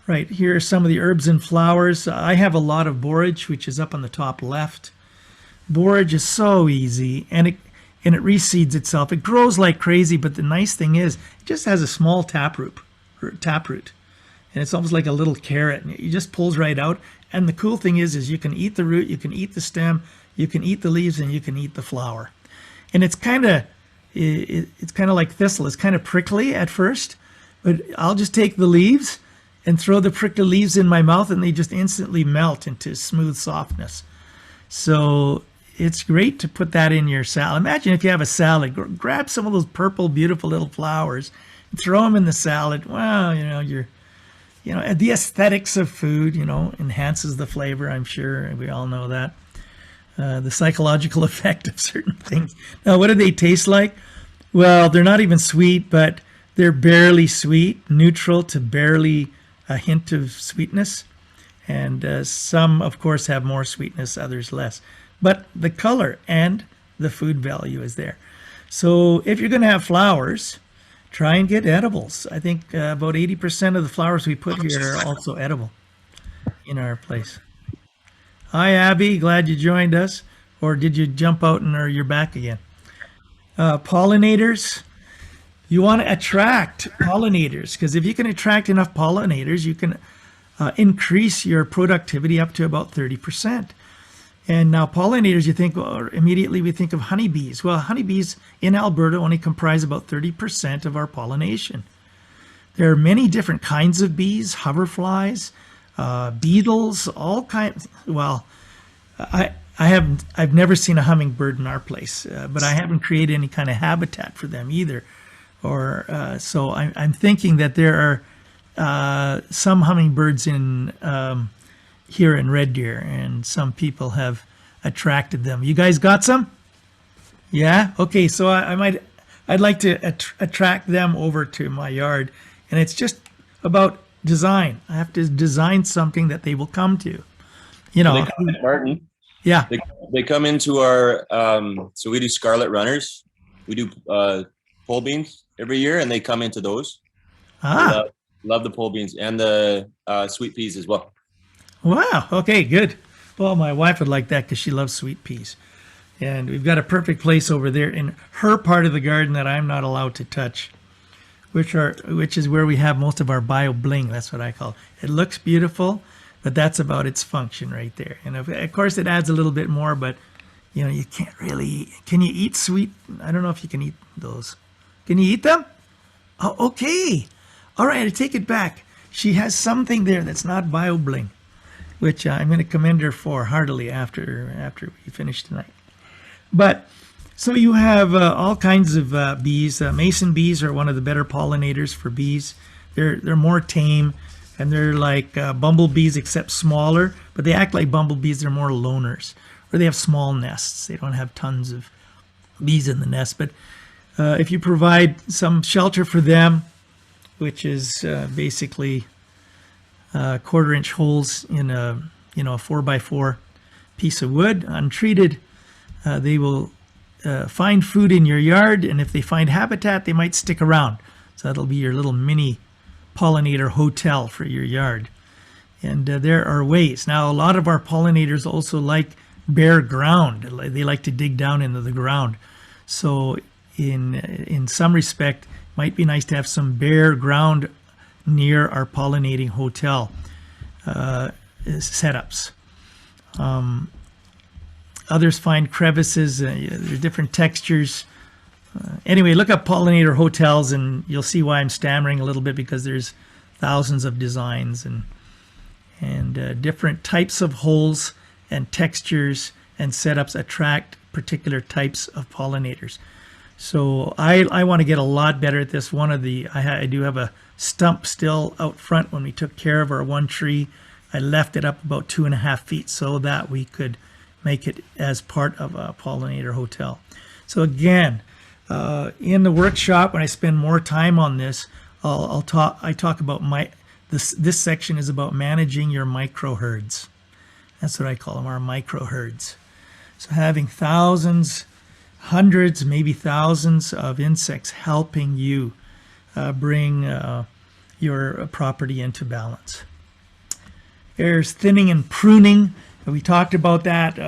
Speaker 1: Right, here are some of the herbs and flowers. I have a lot of borage, which is up on the top left. Borage is so easy, and it reseeds itself. It grows like crazy, but the nice thing is it just has a small taproot, and it's almost like a little carrot, and it just pulls right out. And the cool thing is you can eat the root, you can eat the stem, you can eat the leaves, and you can eat the flower. And it's kind of like thistle. It's kind of prickly at first, but I'll just take the leaves and throw the prickly leaves in my mouth, and they just instantly melt into smooth softness. So it's great to put that in your salad. Imagine if you have a salad, grab some of those purple, beautiful little flowers, and throw them in the salad. Well, the aesthetics of food, enhances the flavor, I'm sure. We all know that. The psychological effect of certain things. Now, what do they taste like? Well, they're not even sweet, but they're barely sweet, neutral to barely a hint of sweetness. And some, of course, have more sweetness, others less. But the color and the food value is there. So if you're going to have flowers, try and get edibles. I think about 80% of the flowers we put here are also edible in our place. Hi, Abby. Glad you joined us. Or did you jump out and you're back again? Pollinators. You want to attract pollinators, because if you can attract enough pollinators, you can increase your productivity up to about 30%. And now pollinators, you think, well, immediately we think of honeybees. Well, honeybees in Alberta only comprise about 30% of our pollination. There are many different kinds of bees, hoverflies, beetles, all kinds. Well, I've never seen a hummingbird in our place, but I haven't created any kind of habitat for them either. So I'm thinking that there are some hummingbirds in here in Red Deer, and some people have attracted them. You guys got some? Yeah. Okay. So I'd like to attract them over to my yard, and it's just about design. I have to design something that they will come to. You
Speaker 3: So they
Speaker 1: know.
Speaker 3: come in, Martin.
Speaker 1: Yeah.
Speaker 3: They come into our so we do Scarlet Runners. We do pole beans every year, and they come into those.
Speaker 1: Ah.
Speaker 3: Love the pole beans and the sweet peas as well.
Speaker 1: Wow. Okay. Good. Well, my wife would like that because she loves sweet peas, and we've got a perfect place over there in her part of the garden that I'm not allowed to touch, which is where we have most of our bio bling. That's what I call it. It looks beautiful, but that's about its function right there. And of course, it adds a little bit more, but you know, you can't really. Can you eat sweet? I don't know if you can eat those. Can you eat them? Oh, okay. All right, I take it back. She has something there that's not bio bling, which I'm going to commend her for heartily after we finish tonight. But so you have all kinds of bees. Mason bees are one of the better pollinators for bees. They're more tame, and they're like bumblebees except smaller. But they act like bumblebees. They're more loners, or they have small nests. They don't have tons of bees in the nest. But if you provide some shelter for them, which is basically 1/4-inch holes in a 4x4 piece of wood, untreated, they will find food in your yard, and if they find habitat, they might stick around. So that'll be your little mini pollinator hotel for your yard. And there are ways. Now, a lot of our pollinators also like bare ground. They like to dig down into the ground. So in some respect, it might be nice to have some bare ground near our pollinating hotel setups. Others find crevices, different textures. Anyway, look up pollinator hotels and you'll see why I'm stammering a little bit, because there's thousands of designs and different types of holes and textures and setups attract particular types of pollinators. So I want to get a lot better at this. I do have a stump still out front. When we took care of our one tree, I left it up about 2.5 feet so that we could make it as part of a pollinator hotel. So again, in the workshop, when I spend more time on this, I talk about this section is about managing your micro herds. That's what I call them, our micro herds. So having thousands, hundreds, maybe thousands of insects helping you bring your property into balance. There's thinning and pruning. We talked about that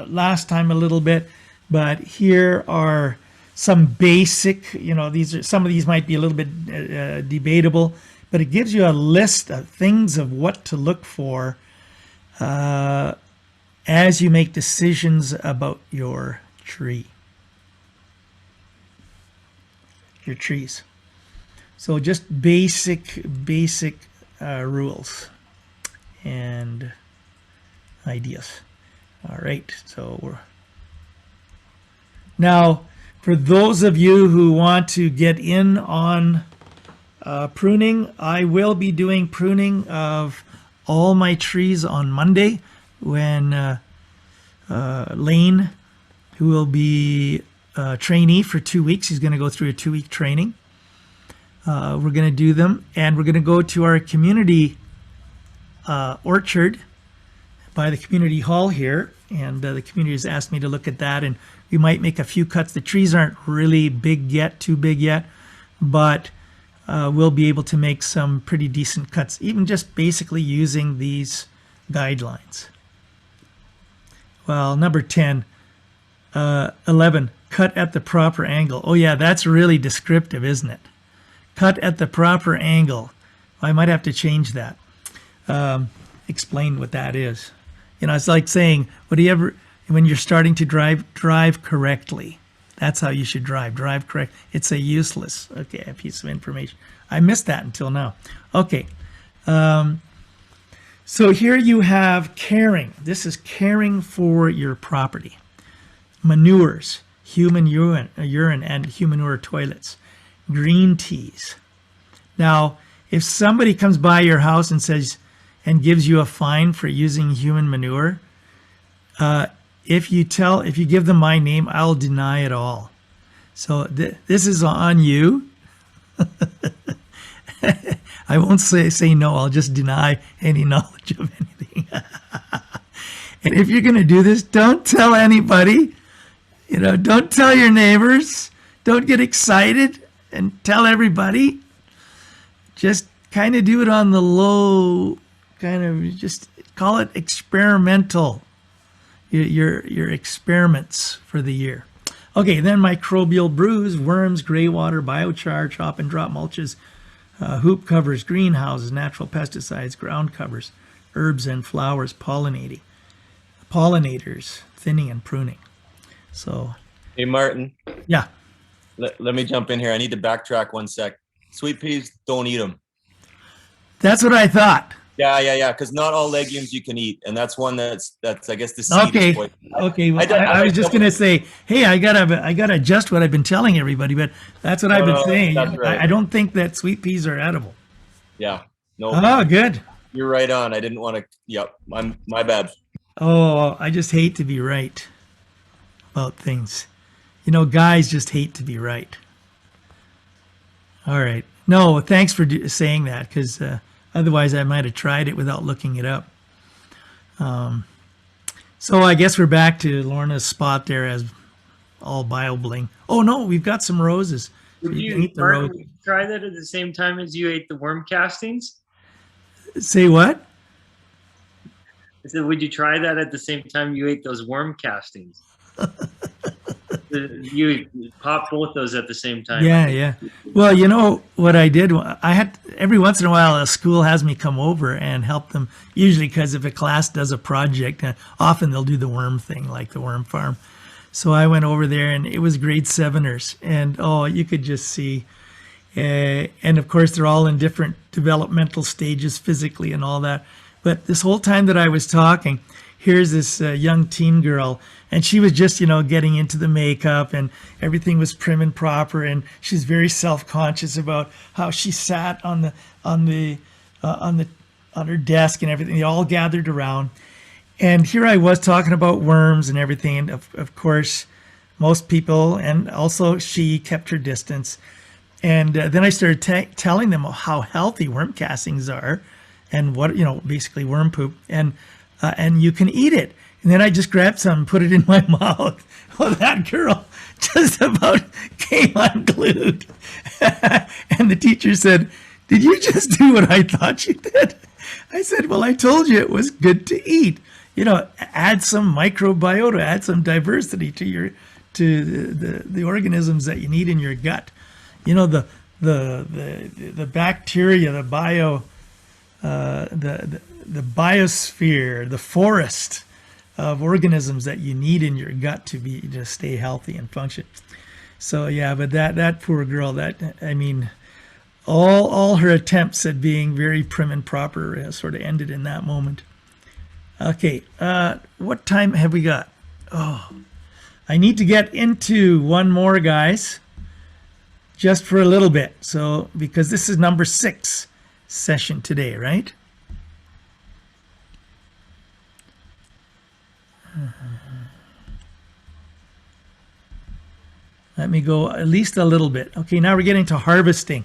Speaker 1: last time a little bit, but here are some basic, some of these might be a little bit debatable, but it gives you a list of things of what to look for as you make decisions about your tree. Your trees. So just basic rules and ideas. All right, so now for those of you who want to get in on pruning, I will be doing pruning of all my trees on Monday when Lane, who will be a trainee for 2 weeks, he's going to go through a 2-week training. We're going to do them, and we're going to go to our community orchard by the community hall here, and the community has asked me to look at that, and we might make a few cuts. The trees aren't really too big yet, but we'll be able to make some pretty decent cuts, even just basically using these guidelines. Well, number 10, 11, cut at the proper angle. Oh yeah, that's really descriptive, isn't it? Cut at the proper angle. I might have to change that. Explain what that is. It's like saying, when you're starting to drive correctly. That's how you should drive correct. It's a useless, a piece of information. I missed that until now. Okay. So here you have caring. This is caring for your property. Manures, human urine and human manure toilets. Green teas. Now, if somebody comes by your house and gives you a fine for using human manure, if you give them my name, I'll deny it all. So this is on you. I won't say no. I'll just deny any knowledge of anything. And if you're going to do this, don't tell anybody. Don't tell your neighbors. Don't get excited and tell everybody. Just kind of do it on the low, kind of just call it experimental. Your experiments for the year. Okay, then microbial brews, worms, gray water, biochar, chop and drop mulches, hoop covers, greenhouses, natural pesticides, ground covers, herbs and flowers, pollinators, thinning and pruning. So,
Speaker 3: hey Martin,
Speaker 1: yeah.
Speaker 3: Let me jump in here. I need to backtrack 1 sec. Sweet peas, don't eat them.
Speaker 1: That's what I thought.
Speaker 3: Yeah. Because not all legumes you can eat, and that's one that's I guess the seed.
Speaker 1: Okay. Well, I was just gonna say, hey, I gotta adjust what I've been telling everybody, but that's what I've been saying.
Speaker 3: That's right.
Speaker 1: I don't think that sweet peas are edible.
Speaker 3: Yeah. No.
Speaker 1: Oh, good.
Speaker 3: You're right on. I didn't want to. Yep. My bad.
Speaker 1: Oh, I just hate to be right about things. Guys just hate to be right. All right. No, thanks for saying that, because otherwise I might have tried it without looking it up. So I guess we're back to Lorna's spot there as all bio-bling. Oh, no, we've got some roses.
Speaker 4: Would you try that at the same time as you ate the worm castings?
Speaker 1: Say what?
Speaker 4: I said, would you try that at the same time you ate those worm castings? You pop both those at the same time.
Speaker 1: Yeah. Well, what I did, I had every once in a while a school has me come over and help them, usually because if a class does a project, often they'll do the worm thing, like the worm farm. So I went over there, and it was grade 7ers, and you could just see, and of course they're all in different developmental stages physically and all that. But this whole time that I was talking, here's this young teen girl, and she was just, getting into the makeup, and everything was prim and proper, and she's very self-conscious about how she sat on her desk and everything. They all gathered around, and here I was talking about worms and everything. And of course, most people, and also she, kept her distance. And then I started telling them how healthy worm castings are, and what, basically worm poop, and you can eat it. And then I just grabbed some and put it in my mouth. Well, that girl just about came unglued. And the teacher said, "Did you just do what I thought you did?" I said, "Well, I told you it was good to eat. Add some microbiota, add some diversity to the organisms that you need in your gut. The bacteria, the biosphere, the forest of organisms that you need in your gut to stay healthy and function." So yeah, but that poor girl, all her attempts at being very prim and proper sort of ended in that moment. Okay, what time have we got? Oh, I need to get into one more, guys, just for a little bit. So, because this is number 6 session today, right? Let me go at least a little bit. Okay, now we're getting to harvesting.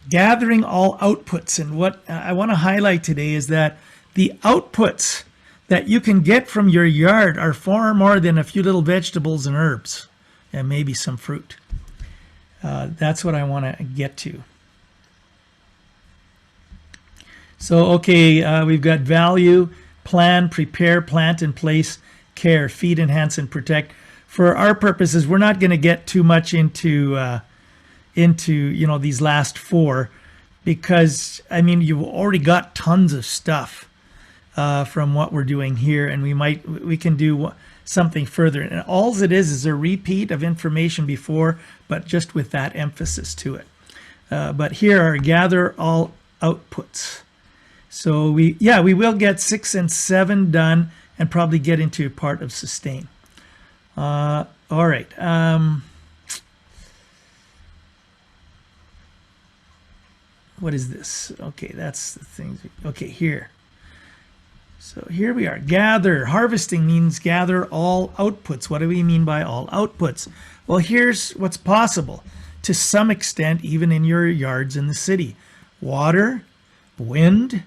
Speaker 1: Gathering all outputs. And what I want to highlight today is that the outputs that you can get from your yard are far more than a few little vegetables and herbs and maybe some fruit. That's what I want to get to. So, okay, we've got value, plan, prepare, plant and place, care, feed, enhance, and protect. For our purposes, we're not going to get too much into these last 4, because you've already got tons of stuff from what we're doing here, and we can do something further. And all it is a repeat of information before, but just with that emphasis to it. But here are gather all outputs. So we will get 6 and 7 done, and probably get into part of sustain. All right. What is this? Okay, that's the thing. Okay, here. So here we are. Gather. Harvesting means gather all outputs. What do we mean by all outputs? Well, here's what's possible to some extent, even in your yards in the city. Water, wind,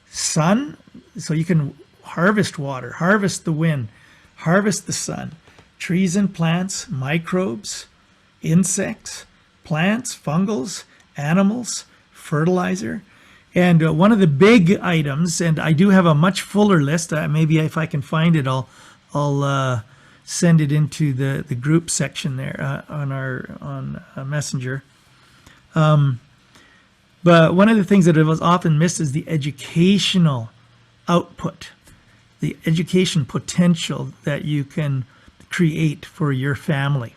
Speaker 1: sun. So you can harvest water, harvest the wind, harvest the sun. Trees and plants, microbes, insects, plants, fungals, animals, fertilizer. And one of the big items, and I do have a much fuller list. Maybe if I can find it, I'll send it into the group section there on Messenger. But one of the things that was often missed is the educational output, the education potential that you can create for your family.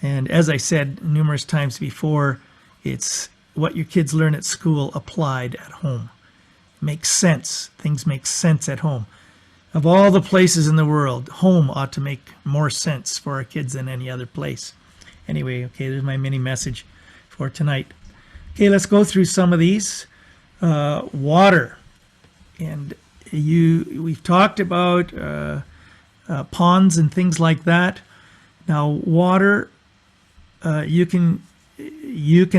Speaker 1: And as I said numerous times before, it's what your kids learn at school applied at home. Makes sense. Things make sense at home. Of all the places in the world, home ought to make more sense for our kids than any other place. Anyway, okay, there's my mini message for tonight. Okay, let's go through some of these. Water. And we've talked about ponds and things like that. Now, water, you can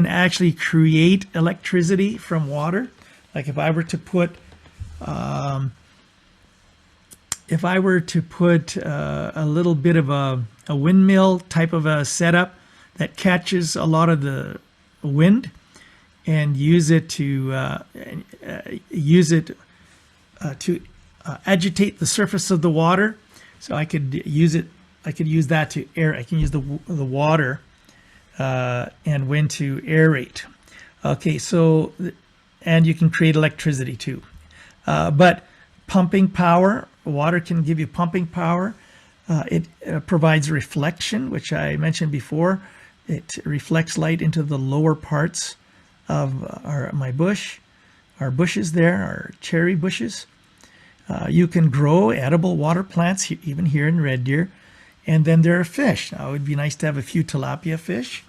Speaker 1: actually create electricity from water. Like if I were to put a little bit of a windmill type of a setup that catches a lot of the wind and use it to agitate the surface of the water. So I could use that to air. I can use the water and wind to aerate. Okay, so, and you can create electricity too. But pumping power, water can give you pumping power. It provides reflection, which I mentioned before. It reflects light into the lower parts of our bushes there, our cherry bushes. You can grow edible water plants, even here in Red Deer. And then there are fish. Now, it would be nice to have a few tilapia fish.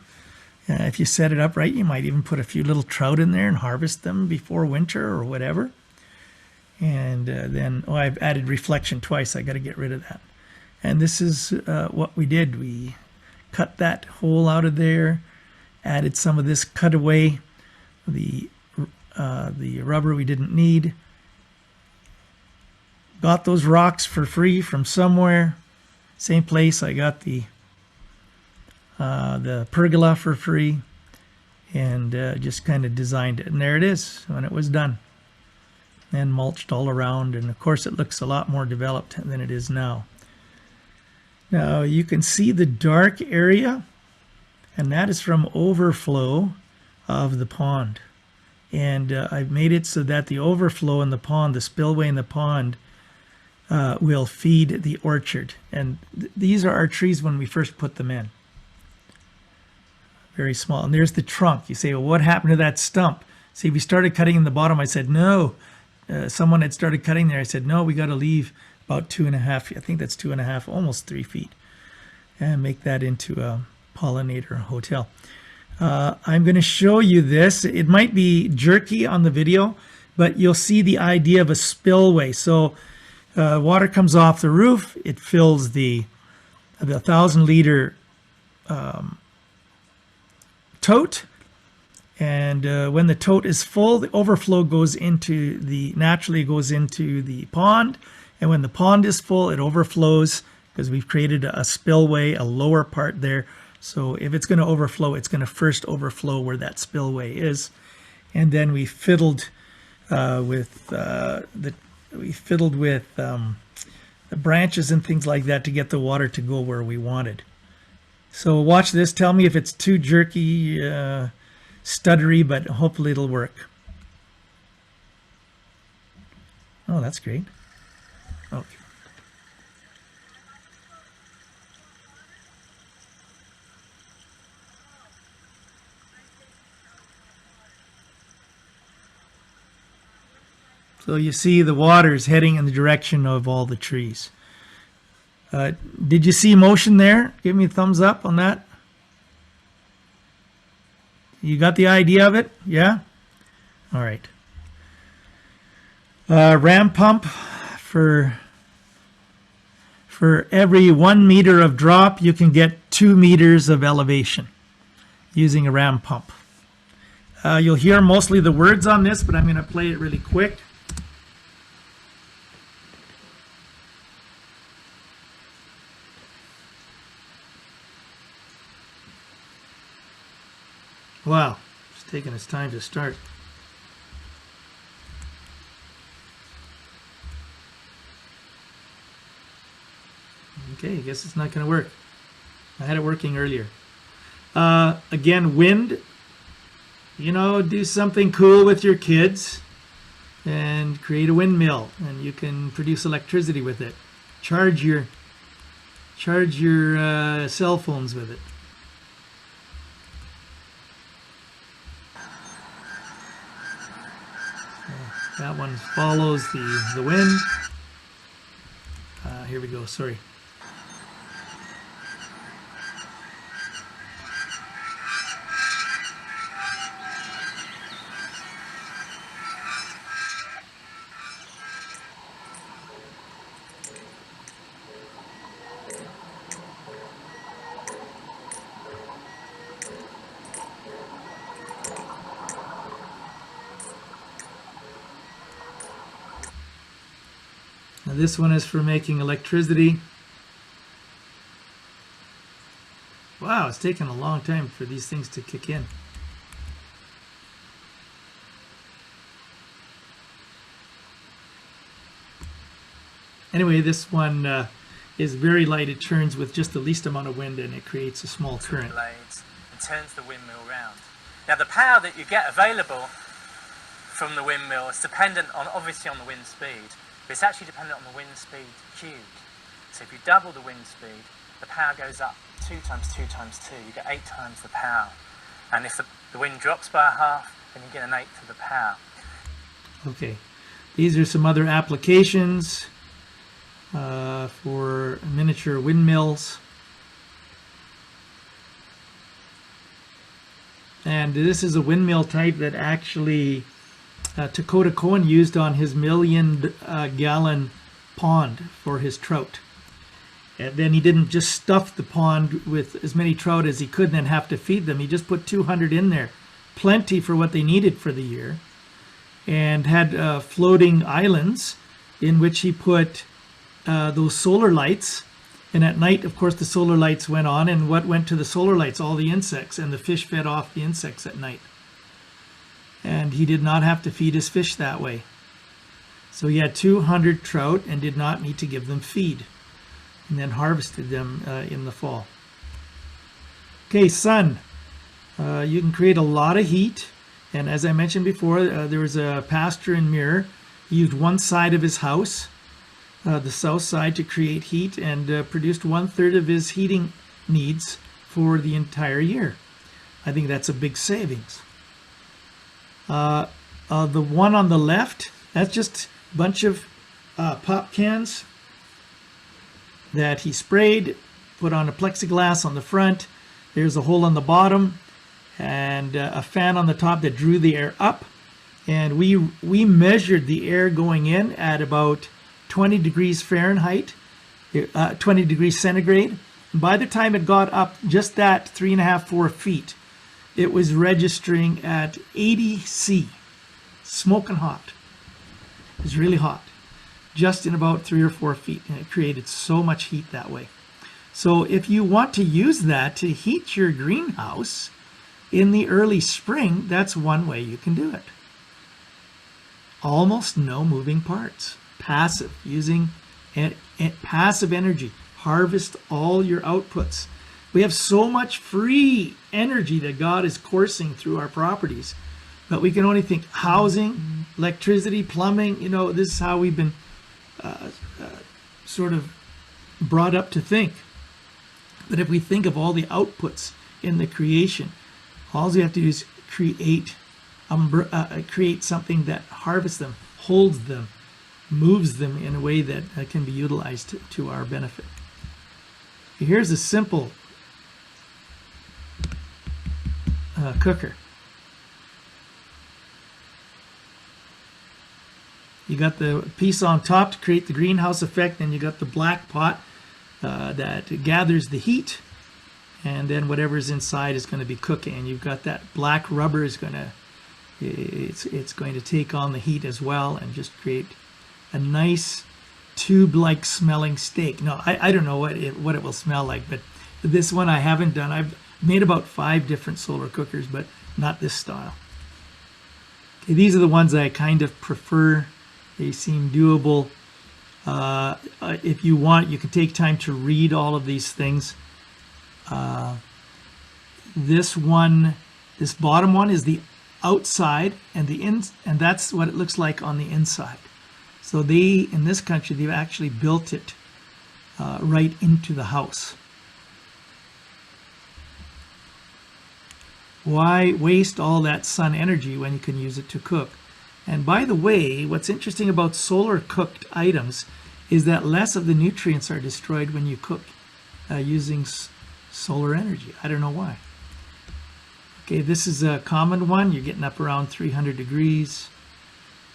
Speaker 1: If you set it up right, you might even put a few little trout in there and harvest them before winter or whatever. And then, I've added reflection twice. I got to get rid of that. And this is what we did. We cut that hole out of there, added some of this, cut away the rubber we didn't need. Got those rocks for free from somewhere. Same place I got the pergola for free, and just kind of designed it. And there it is when it was done. And mulched all around, and of course it looks a lot more developed than it is now. Now you can see the dark area, and that is from overflow of the pond. And I've made it so that the overflow in the pond, the spillway in the pond, will feed the orchard. And these are our trees when we first put them in. Very small. And there's the trunk. You say, well, what happened to that stump? See, we started cutting in the bottom. I said, no. Someone had started cutting there. I said, no, we got to leave about 2.5 feet. I think that's 2.5, almost 3 feet. And make that into a pollinator hotel. I'm going to show you this. It might be jerky on the video, but you'll see the idea of a spillway. So water comes off the roof. It fills the 1,000-liter tote. And when the tote is full, the overflow naturally goes into the pond. And when the pond is full, it overflows because we've created a spillway, a lower part there. So if it's going to overflow, it's going to first overflow where that spillway is. And then we fiddled with the branches and things like that to get the water to go where we wanted. So watch this. Tell me if it's too jerky, stuttery, but hopefully it'll work. Oh, that's great. Okay. So you see the water is heading in the direction of all the trees. Did you see motion there? Give me a thumbs up on that. You got the idea of it? Yeah? All right. Ram pump for every 1 meter of drop, you can get 2 meters of elevation using a ram pump. You'll hear mostly the words on this, but I'm going to play it really quick. Wow, it's taking its time to start. Okay, I guess it's not going to work. I had it working earlier. Again, wind. You know, do something cool with your kids and create a windmill, and you can produce electricity with it. Charge your cell phones with it. That one follows the wind. Here we go, sorry. Now this one is for making electricity. Wow, it's taken a long time for these things to kick in. Anyway, this one is very light. It turns with just the least amount of wind, and it creates a small current.
Speaker 5: Blades and turns the windmill round. Now the power that you get available from the windmill is dependent on, obviously, on the wind speed, but it's actually dependent on the wind speed cubed. So if you double the wind speed, the power goes up 2 times 2 times 2. You get 8 times the power. And if the wind drops by a half, then you get an 1/8 of the power.
Speaker 1: Okay, these are some other applications for miniature windmills. And this is a windmill type that actually Dakota Cohen used on his 1,000,000-gallon pond for his trout. And then he didn't just stuff the pond with as many trout as he could and then have to feed them. He just put 200 in there, plenty for what they needed for the year, and had floating islands in which he put those solar lights. And at night, of course, the solar lights went on, and what went to the solar lights? All the insects, and the fish fed off the insects at night. And he did not have to feed his fish that way. So he had 200 trout and did not need to give them feed, and then harvested them in the fall. Okay, sun. You can create a lot of heat, and as I mentioned before, there was a pastor in Mirror. He used one side of his house, the south side, to create heat, and produced 1/3 of his heating needs for the entire year. I think that's a big savings. The one on the left, that's just a bunch of pop cans that he sprayed, put on a plexiglass on the front. There's a hole on the bottom, and a fan on the top that drew the air up. And we measured the air going in at about 20 degrees Fahrenheit, 20 degrees centigrade. And by the time it got up just that 3.5, 4 feet, it was registering at 80 C, smoking hot. It was really hot, just in about 3 or 4 feet, and it created so much heat that way. So if you want to use that to heat your greenhouse in the early spring, that's one way you can do it. Almost no moving parts. Passive, using passive energy. Harvest all your outputs. We have so much free energy that God is coursing through our properties, but we can only think housing, electricity, plumbing. You know, this is how we've been sort of brought up to think. But if we think of all the outputs in the creation, all we have to do is create something that harvests them, holds them, moves them in a way that can be utilized to our benefit. Here's a simple cooker. You got the piece on top to create the greenhouse effect, and you got the black pot that gathers the heat, and then whatever's inside is going to be cooking. And you've got that black rubber is going to it's going to take on the heat as well and just create a nice tube-like smelling steak. No, I don't know what it will smell like, but this one I haven't done. I've made about 5 different solar cookers, but not this style. Okay, these are the ones I kind of prefer. They seem doable. If you want, you can take time to read all of these things. This bottom one is the outside, and that's what it looks like on the inside. So in this country, they've actually built it right into the house. Why waste all that sun energy when you can use it to cook? And by the way, what's interesting about solar cooked items is that less of the nutrients are destroyed when you cook using solar energy. I don't know why. Okay, this is a common one. You're getting up around 300 degrees,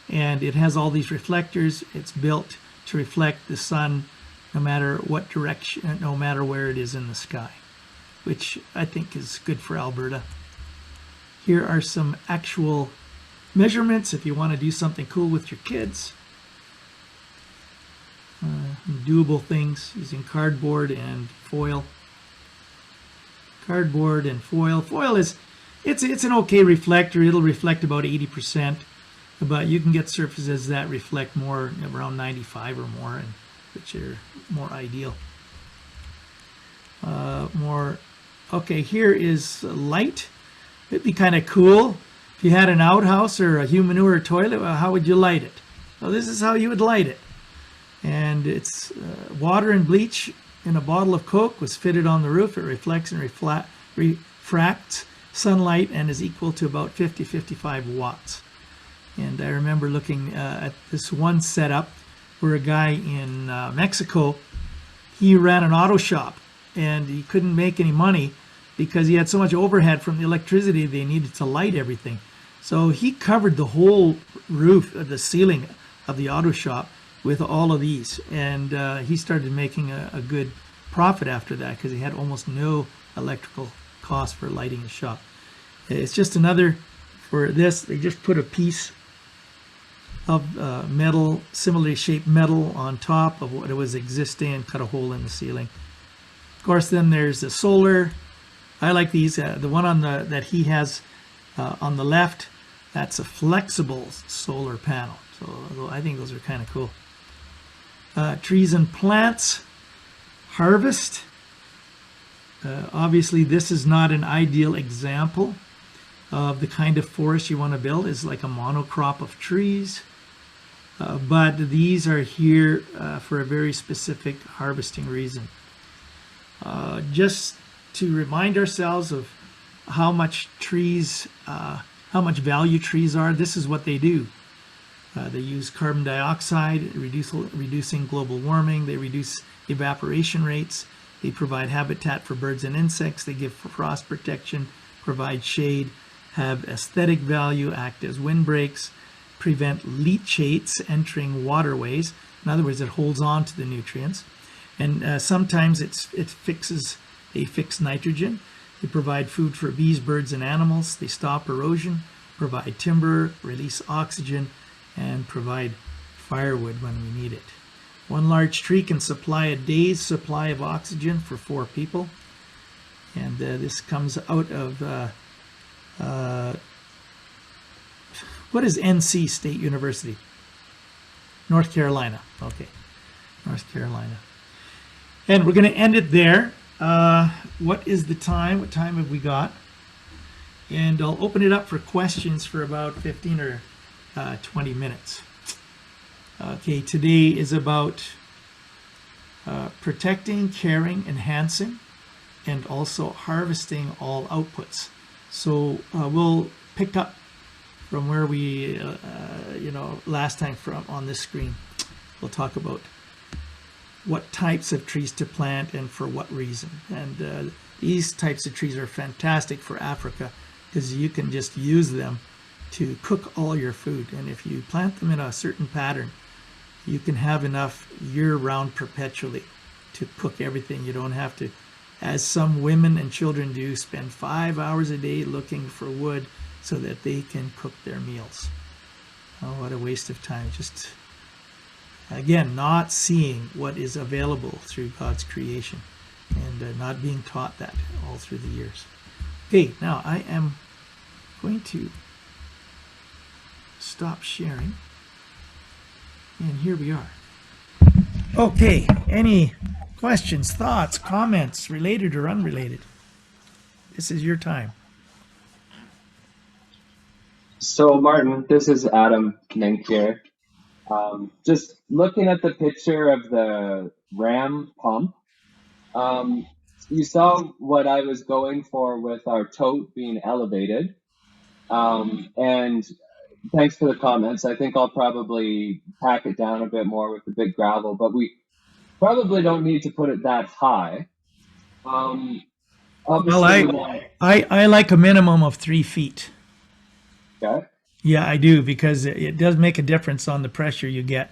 Speaker 1: and it has all these reflectors. It's built to reflect the sun no matter what direction, no matter where it is in the sky, which I think is good for Alberta. Here are some actual measurements if you want to do something cool with your kids. Doable things using cardboard and foil. Cardboard and foil. Foil is it's an okay reflector. It'll reflect about 80%, but you can get surfaces that reflect more, around 95 or more, and which are more ideal. Okay, here is light. It'd be kind of cool if you had an outhouse or a human manure toilet. Well, how would you light it? Well, this is how you would light it. And it's water and bleach in a bottle of Coke was fitted on the roof. It reflects and refracts sunlight and is equal to about 50-55 watts. And I remember looking at this one setup where a guy in Mexico, he ran an auto shop and he couldn't make any money because he had so much overhead from the electricity they needed to light everything. So he covered the whole roof, the ceiling of the auto shop with all of these, and he started making a good profit after that because he had almost no electrical cost for lighting his shop. It's just another, for this, they just put a piece of metal, similarly shaped metal on top of what it was existing and cut a hole in the ceiling. Of course, then there's the solar. I like these. The one on that he has on the left, that's a flexible solar panel. So I think those are kind of cool. Trees and plants, harvest. Obviously, this is not an ideal example of the kind of forest you want to build. It's like a monocrop of trees. But these are here for a very specific harvesting reason. Just to remind ourselves of how much trees, how much value trees are, this is what they do. They use carbon dioxide, reducing global warming. They reduce evaporation rates. They provide habitat for birds and insects. They give frost protection, provide shade, have aesthetic value, act as windbreaks, prevent leachates entering waterways. In other words, it holds on to the nutrients. And sometimes they fix nitrogen. They provide food for bees, birds, and animals. They stop erosion, provide timber, release oxygen, and provide firewood when we need it. One large tree can supply a day's supply of oxygen for 4 people. And this comes out of, what is NC State University? North Carolina. Okay, North Carolina. And we're going to end it there. What is the time? What time have we got? And I'll open it up for questions for about 15 or 20 minutes. Okay, today is about protecting, caring, enhancing, and also harvesting all outputs. So we'll pick up from where we, last time from on this screen. We'll talk about what types of trees to plant and for what reason. And these types of trees are fantastic for Africa because you can just use them to cook all your food. And if you plant them in a certain pattern, you can have enough year-round perpetually to cook everything. You don't have to, as some women and children do, spend 5 hours a day looking for wood so that they can cook their meals. Oh, what a waste of time. Just, again, not seeing what is available through God's creation and not being taught that all through the years. Okay, now I am going to stop sharing. And here we are. Okay, any questions, thoughts, comments, related or unrelated? This is your time.
Speaker 6: So, Martin, this is Adam Knink here. Just looking at the picture of the ram pump, you saw what I was going for with our tote being elevated. And thanks for the comments. I think I'll probably pack it down a bit more with the big gravel, but we probably don't need to put it that high. Obviously,
Speaker 1: Well, I like a minimum of 3 feet.
Speaker 6: okay.
Speaker 1: Yeah, I do, because it does make a difference on the pressure you get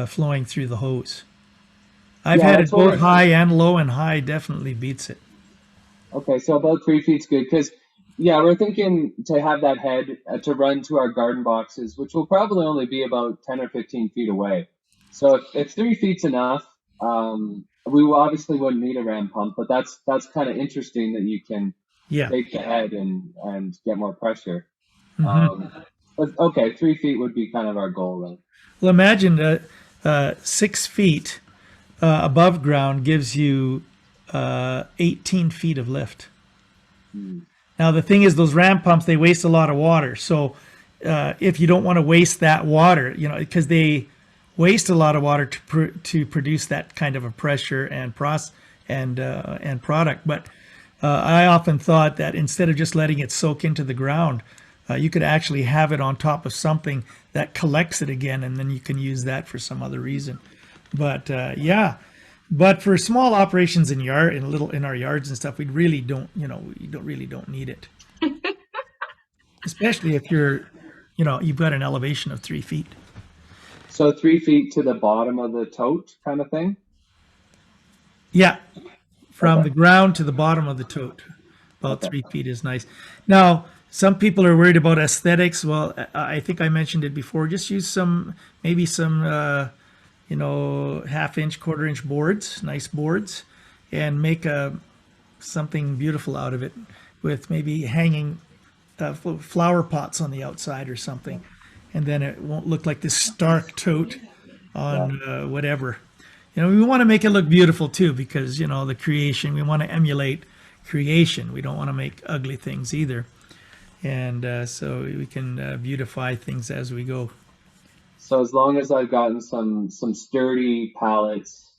Speaker 1: flowing through the hose. I've
Speaker 6: Yeah,
Speaker 1: had it
Speaker 6: that's what
Speaker 1: both high and low, and high definitely beats it.
Speaker 6: Okay, so about 3 feet's good because, yeah, we're thinking to have that head to run to our garden boxes, which will probably only be about 10 or 15 feet away. So if 3 feet's enough, obviously wouldn't need a ram pump, but that's kind of interesting that you can
Speaker 1: Yeah.
Speaker 6: take the head and get more pressure.
Speaker 1: Mhm.
Speaker 6: But okay, 3 feet would be kind of our goal then.
Speaker 1: Well, imagine 6 feet above ground gives you 18 feet of lift. Now, the thing is, those ram pumps, they waste a lot of water. So if you don't want to waste that water, because they waste a lot of water to produce that kind of a pressure and product. But I often thought that instead of just letting it soak into the ground, you could actually have it on top of something that collects it again, and then you can use that for some other reason. But yeah, but for small operations in our yards and stuff, we really don't, really don't need it. Especially if you've got an elevation of 3 feet.
Speaker 6: So 3 feet to the bottom of the tote kind of thing?
Speaker 1: Yeah, from
Speaker 6: Okay.
Speaker 1: the ground to the bottom of the tote, about 3 feet is nice. Now, some people are worried about aesthetics. Well, I think I mentioned it before. Just use maybe some half-inch, quarter-inch boards, nice boards, and make something beautiful out of it with maybe hanging flower pots on the outside or something. And then it won't look like this stark tote on whatever. We want to make it look beautiful too, because, the creation, we want to emulate creation. We don't want to make ugly things either. And so we can beautify things as we go.
Speaker 6: So as long as I've gotten some sturdy pallets,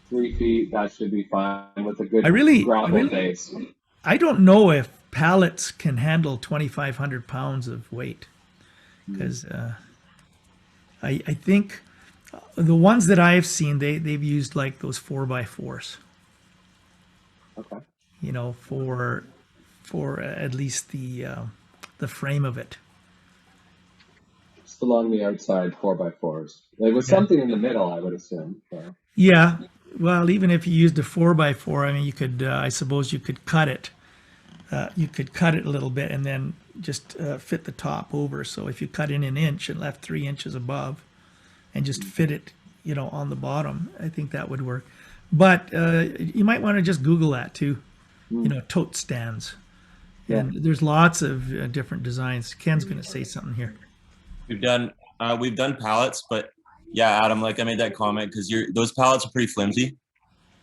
Speaker 6: 3 feet, that should be fine with a good gravel base.
Speaker 1: I don't know if pallets can handle 2,500 pounds of weight, because I think the ones that I've seen, they've used like those 4x4s.
Speaker 6: Okay.
Speaker 1: For at least the frame of it.
Speaker 6: Just along the outside, 4x4s. There was something in the middle, I would assume. So.
Speaker 1: Yeah. Well, even if you used a 4x4, I mean, you could, I suppose you could cut it. You could cut it a little bit and then just fit the top over. So if you cut in an inch and left 3 inches above and just fit it, on the bottom, I think that would work. But you might want to just Google that too, tote stands.
Speaker 6: Yeah.
Speaker 1: And there's lots of different designs. Ken's going to say something here.
Speaker 3: We've done pallets, but yeah, Adam, like I made that comment because those pallets are pretty flimsy.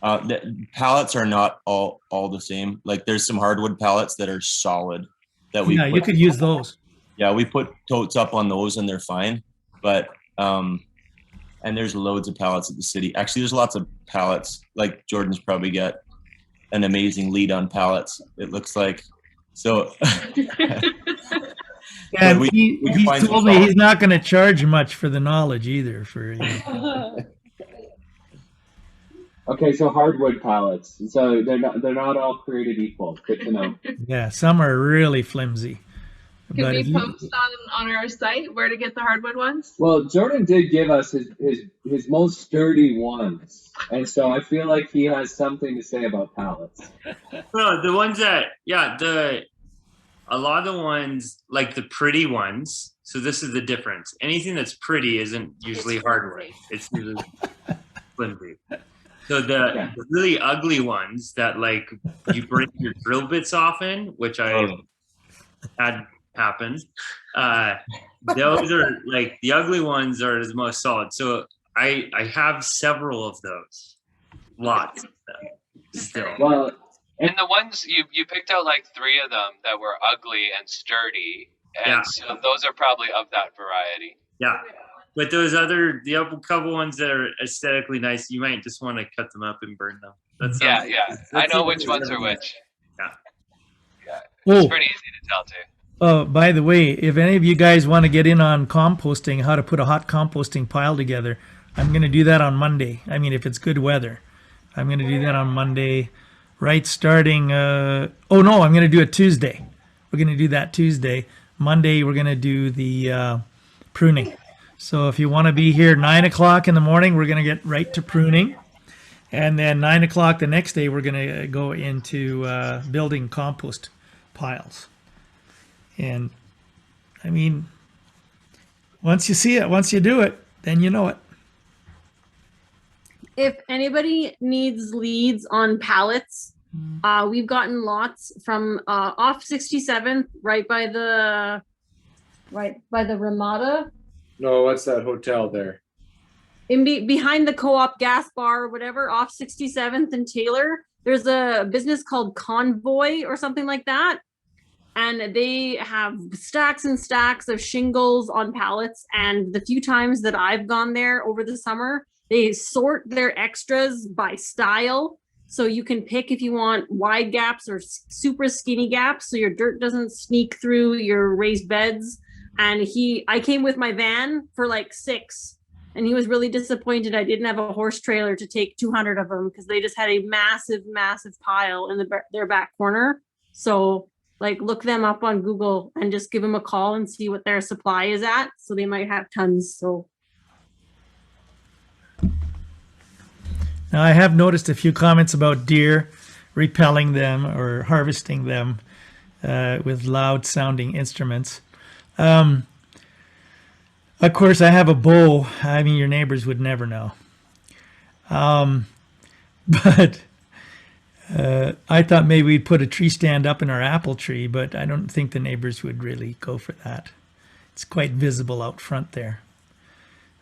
Speaker 3: The pallets are not all the same. Like there's some hardwood pallets that are solid that
Speaker 1: You could use those.
Speaker 3: Yeah, we put totes up on those and they're fine. But and there's loads of pallets at the city. Actually, there's lots of pallets. Like Jordan's probably got an amazing lead on pallets, it looks like. So
Speaker 1: and he told me he's not going to charge much for the knowledge either.
Speaker 6: Okay, so hardwood pallets. So they're not all created equal. Good to know.
Speaker 1: Yeah, some are really flimsy.
Speaker 7: Can
Speaker 1: But if
Speaker 7: we
Speaker 1: you,
Speaker 7: post on our site where to get the hardwood ones?
Speaker 6: Well, Jordan did give us his most sturdy ones, and so I feel like he has something to say about pallets.
Speaker 4: No, the ones that, yeah, a lot of the ones, like the pretty ones. So this is the difference. Anything that's pretty isn't usually hardwood. It's usually flimsy. So the really ugly ones that like you break your drill bits off in, which I had happen. Those are like the ugly ones are the most solid. So I have several of those, lots of them still.
Speaker 6: Well,
Speaker 8: And the ones you picked out like 3 of them that were ugly and sturdy, and so those are probably of that variety.
Speaker 4: Yeah, but the other couple ones that are aesthetically nice, you might just want to cut them up and burn them. That's
Speaker 8: Yeah. I know which ones are which.
Speaker 4: Yeah.
Speaker 8: It's pretty easy to tell too.
Speaker 1: oh, by the way, if any of you guys want to get in on composting, how to put a hot composting pile together, I'm going to do that on Monday. I mean, if it's good weather, I'm going to do that on Monday, right? Starting, oh no, I'm going to do it Tuesday. We're going to do that Tuesday. Monday, we're going to do the pruning. So if you want to be here 9 o'clock in the morning, we're going to get right to pruning. And then 9 o'clock the next day, we're going to go into building compost piles. And I mean, once you see it, once you do it, then you know it.
Speaker 9: If anybody needs leads on pallets, we've gotten lots from off 67th, right by the Ramada,
Speaker 2: No, what's that hotel there?
Speaker 9: behind the co-op gas bar or whatever, off 67th and Taylor. There's a business called Convoy or something like that. And they have stacks and stacks of shingles on pallets. And the few times that I've gone there over the summer, they sort their extras by style. So you can pick if you want wide gaps or super skinny gaps, so your dirt doesn't sneak through your raised beds. And I came with my van for like 6, and he was really disappointed I didn't have a horse trailer to take 200 of them, because they just had a massive, massive pile in their back corner. So like look them up on Google and just give them a call and see what their supply is at. So they might have tons. So
Speaker 1: Now, I have noticed a few comments about deer repelling them or harvesting them with loud sounding instruments. Of course, I have a bow. I mean, your neighbors would never know. But I thought maybe we'd put a tree stand up in our apple tree, but I don't think the neighbors would really go for that. It's quite visible out front there.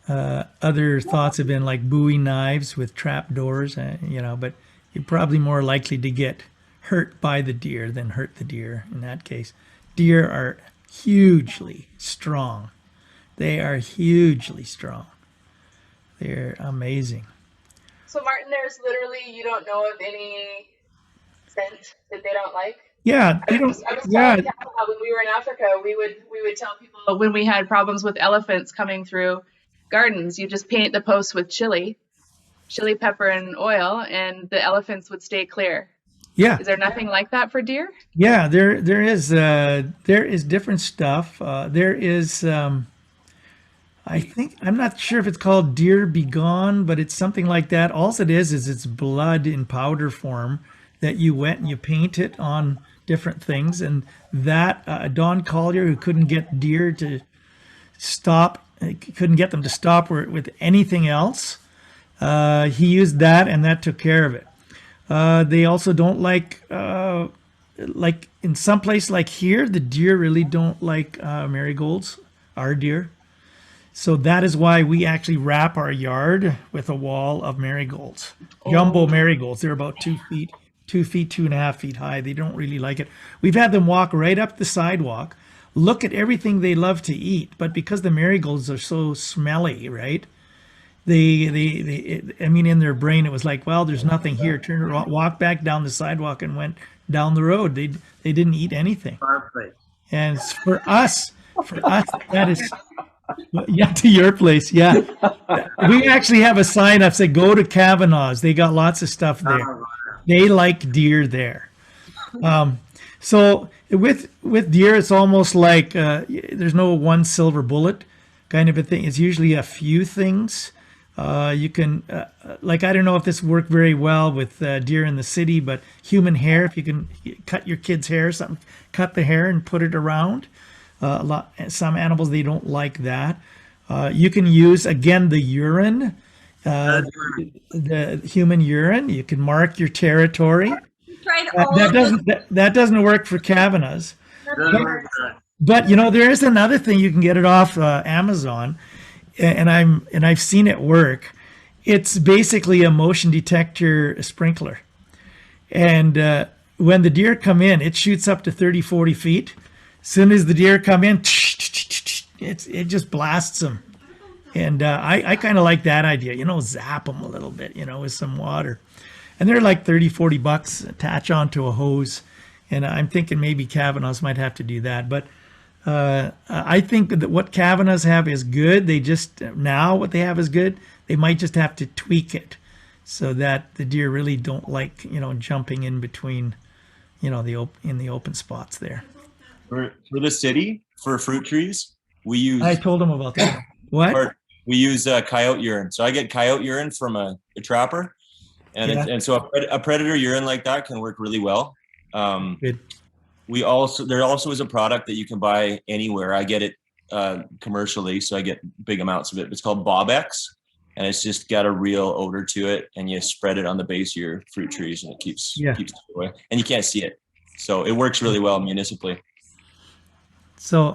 Speaker 1: Other thoughts have been like Bowie knives with trap doors, but you're probably more likely to get hurt by the deer than hurt the deer in that case. Deer are hugely strong. They are hugely strong. They're amazing.
Speaker 7: So Martin, there's literally, you don't know of any scent that they don't like?
Speaker 1: Yeah, they
Speaker 7: I
Speaker 1: don't.
Speaker 7: was telling
Speaker 1: Yeah,
Speaker 7: Kat how when we were in Africa, we would tell people when we had problems with elephants coming through gardens, you just paint the posts with chili pepper and oil, and the elephants would stay clear.
Speaker 1: yeah,
Speaker 7: Is there nothing like that for deer?
Speaker 1: yeah. There is different stuff. There is. I think I'm not sure if it's called Deer Begone, but it's something like that. All it is it's blood in powder form that you wet and you paint it on different things. And that Don Collier, who couldn't get deer to stop, couldn't get them to stop with anything else, he used that, and that took care of it. They also don't like in some place like here, the deer really don't like marigolds, our deer. So that is why we actually wrap our yard with a wall of marigolds, jumbo marigolds. They're about 2 feet, 2.5 feet high. They don't really like it. We've had them walk right up the sidewalk, look at everything they love to eat, but because the marigolds are so smelly, right? I mean, in their brain, it was like, well, there's nothing here. Turn around, walk back down the sidewalk and went down the road. They didn't eat anything.
Speaker 4: Perfect.
Speaker 1: And for us, that is. Yeah, to your place. Yeah, we actually have a sign up say "Go to Kavanaugh's." They got lots of stuff there. They like deer there. So with deer, it's almost like there's no one silver bullet kind of a thing. It's usually a few things. You can like, I don't know if this worked very well with deer in the city, but human hair. If you can cut your kid's hair, something, cut the hair and put it around. Some animals, they don't like that. You can use again the urine, the human urine. You can mark your territory.
Speaker 9: Tried
Speaker 1: That doesn't work for Kavanagh's.
Speaker 4: Doesn't work for that.
Speaker 1: But there is another thing. You can get it off Amazon, and I've seen it work. It's basically a motion detector sprinkler, and when the deer come in, it shoots up to 30, 40 feet. As soon as the deer come in, it just blasts them. And I kind of like that idea. Zap them a little bit, with some water. And they're like 30, 40 bucks, attach onto a hose. And I'm thinking maybe Kavanaugh's might have to do that. But I think that what Kavanaugh's have is good. What they have is good. They might just have to tweak it so that the deer really don't like, jumping in between, in the open spots there.
Speaker 3: For the city, for fruit trees, we use...
Speaker 1: I told them about that. What?
Speaker 3: We use coyote urine. So I get coyote urine from a trapper. And so a predator urine like that can work really well.
Speaker 1: Good.
Speaker 3: There also is a product that you can buy anywhere. I get it commercially, so I get big amounts of it. It's called Bobex, and it's just got a real odor to it. And you spread it on the base of your fruit trees, and it keeps it away. And you can't see it, so it works really well municipally.
Speaker 1: So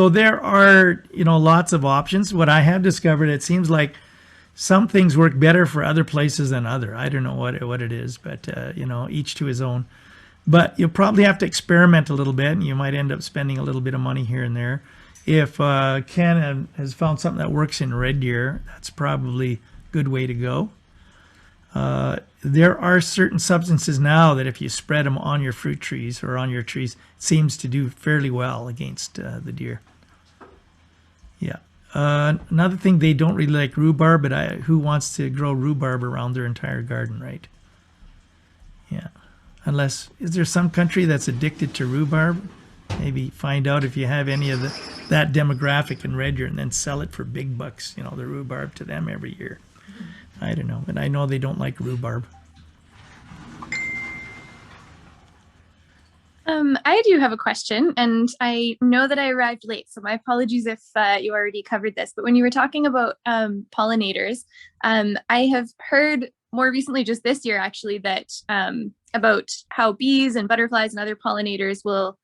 Speaker 1: there are lots of options. What I have discovered, it seems like some things work better for other places than other. I don't know what it is, but each to his own. But you'll probably have to experiment a little bit, and you might end up spending a little bit of money here and there. If Ken has found something that works in red deer, that's probably a good way to go. There are certain substances now that if you spread them on your fruit trees or on your trees, it seems to do fairly well against the deer. Yeah. Another thing, they don't really like rhubarb, but who wants to grow rhubarb around their entire garden, right? Yeah. Is there some country that's addicted to rhubarb? Maybe find out if you have any of that demographic in red deer and then sell it for big bucks, the rhubarb to them every year. I don't know, but I know they don't like rhubarb.
Speaker 10: I do have a question, and I know that I arrived late, so my apologies if you already covered this. But when you were talking about pollinators, I have heard more recently, just this year actually, that about how bees and butterflies and other pollinators will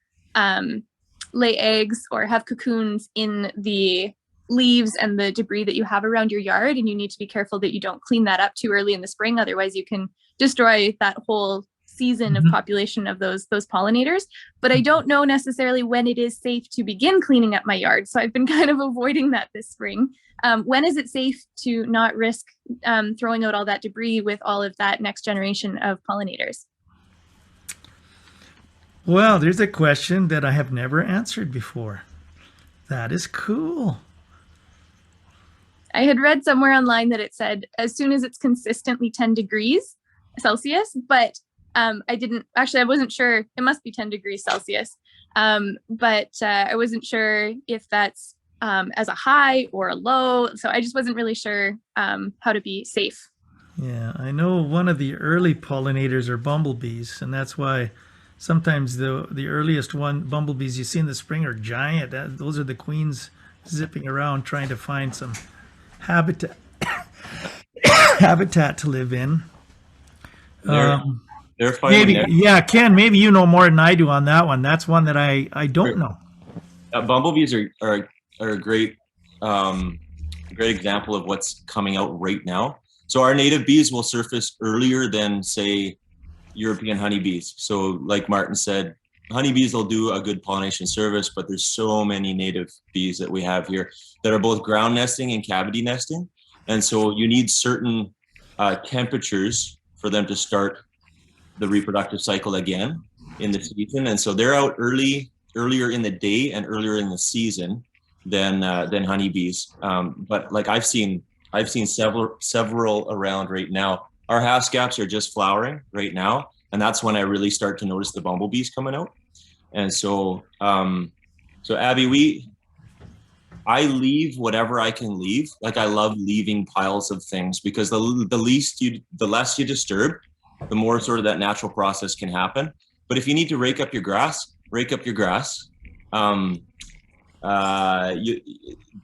Speaker 10: lay eggs or have cocoons in the leaves and the debris that you have around your yard, and you need to be careful that you don't clean that up too early in the spring, otherwise you can destroy that whole season of population of those pollinators. But I don't know necessarily when it is safe to begin cleaning up my yard, so I've been kind of avoiding that this spring. When is it safe to not risk throwing out all that debris with all of that next generation of pollinators?
Speaker 1: Well, there's a question that I have never answered before. That is cool.
Speaker 10: I had read somewhere online that it said as soon as it's consistently 10 degrees Celsius, but I wasn't sure. It must be 10 degrees Celsius. But I wasn't sure if that's as a high or a low. So I just wasn't really sure how to be safe.
Speaker 1: Yeah, I know one of the early pollinators are bumblebees, and that's why sometimes the earliest bumblebees you see in the spring are giant. Those are the queens zipping around trying to find some habitat to live in.
Speaker 3: They're fighting.
Speaker 1: Ken, maybe you know more than I do on that one. That's one that I don't know.
Speaker 3: Bumblebees are a great example of what's coming out right now. So our native bees will surface earlier than, say, European honeybees. So like Martin said, honeybees will do a good pollination service, but there's so many native bees that we have here that are both ground nesting and cavity nesting. And so you need certain temperatures for them to start the reproductive cycle again in the season. And so they're out earlier in the day and earlier in the season than honeybees. But like I've seen several around right now. Our haskellats are just flowering right now, and that's when I really start to notice the bumblebees coming out. And so, so Abby, I leave whatever I can leave. Like I love leaving piles of things because the less you disturb, the more sort of that natural process can happen. But if you need to rake up your grass, rake up your grass.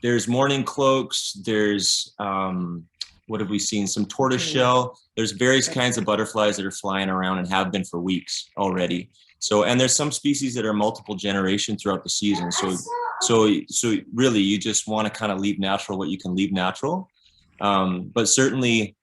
Speaker 3: There's morning cloaks. There's what have we seen? Some tortoiseshell. There's various kinds of butterflies that are flying around and have been for weeks already. So, and there's some species that are multiple generation throughout the season. So really, you just want to kind of leave natural what you can leave natural. But certainly,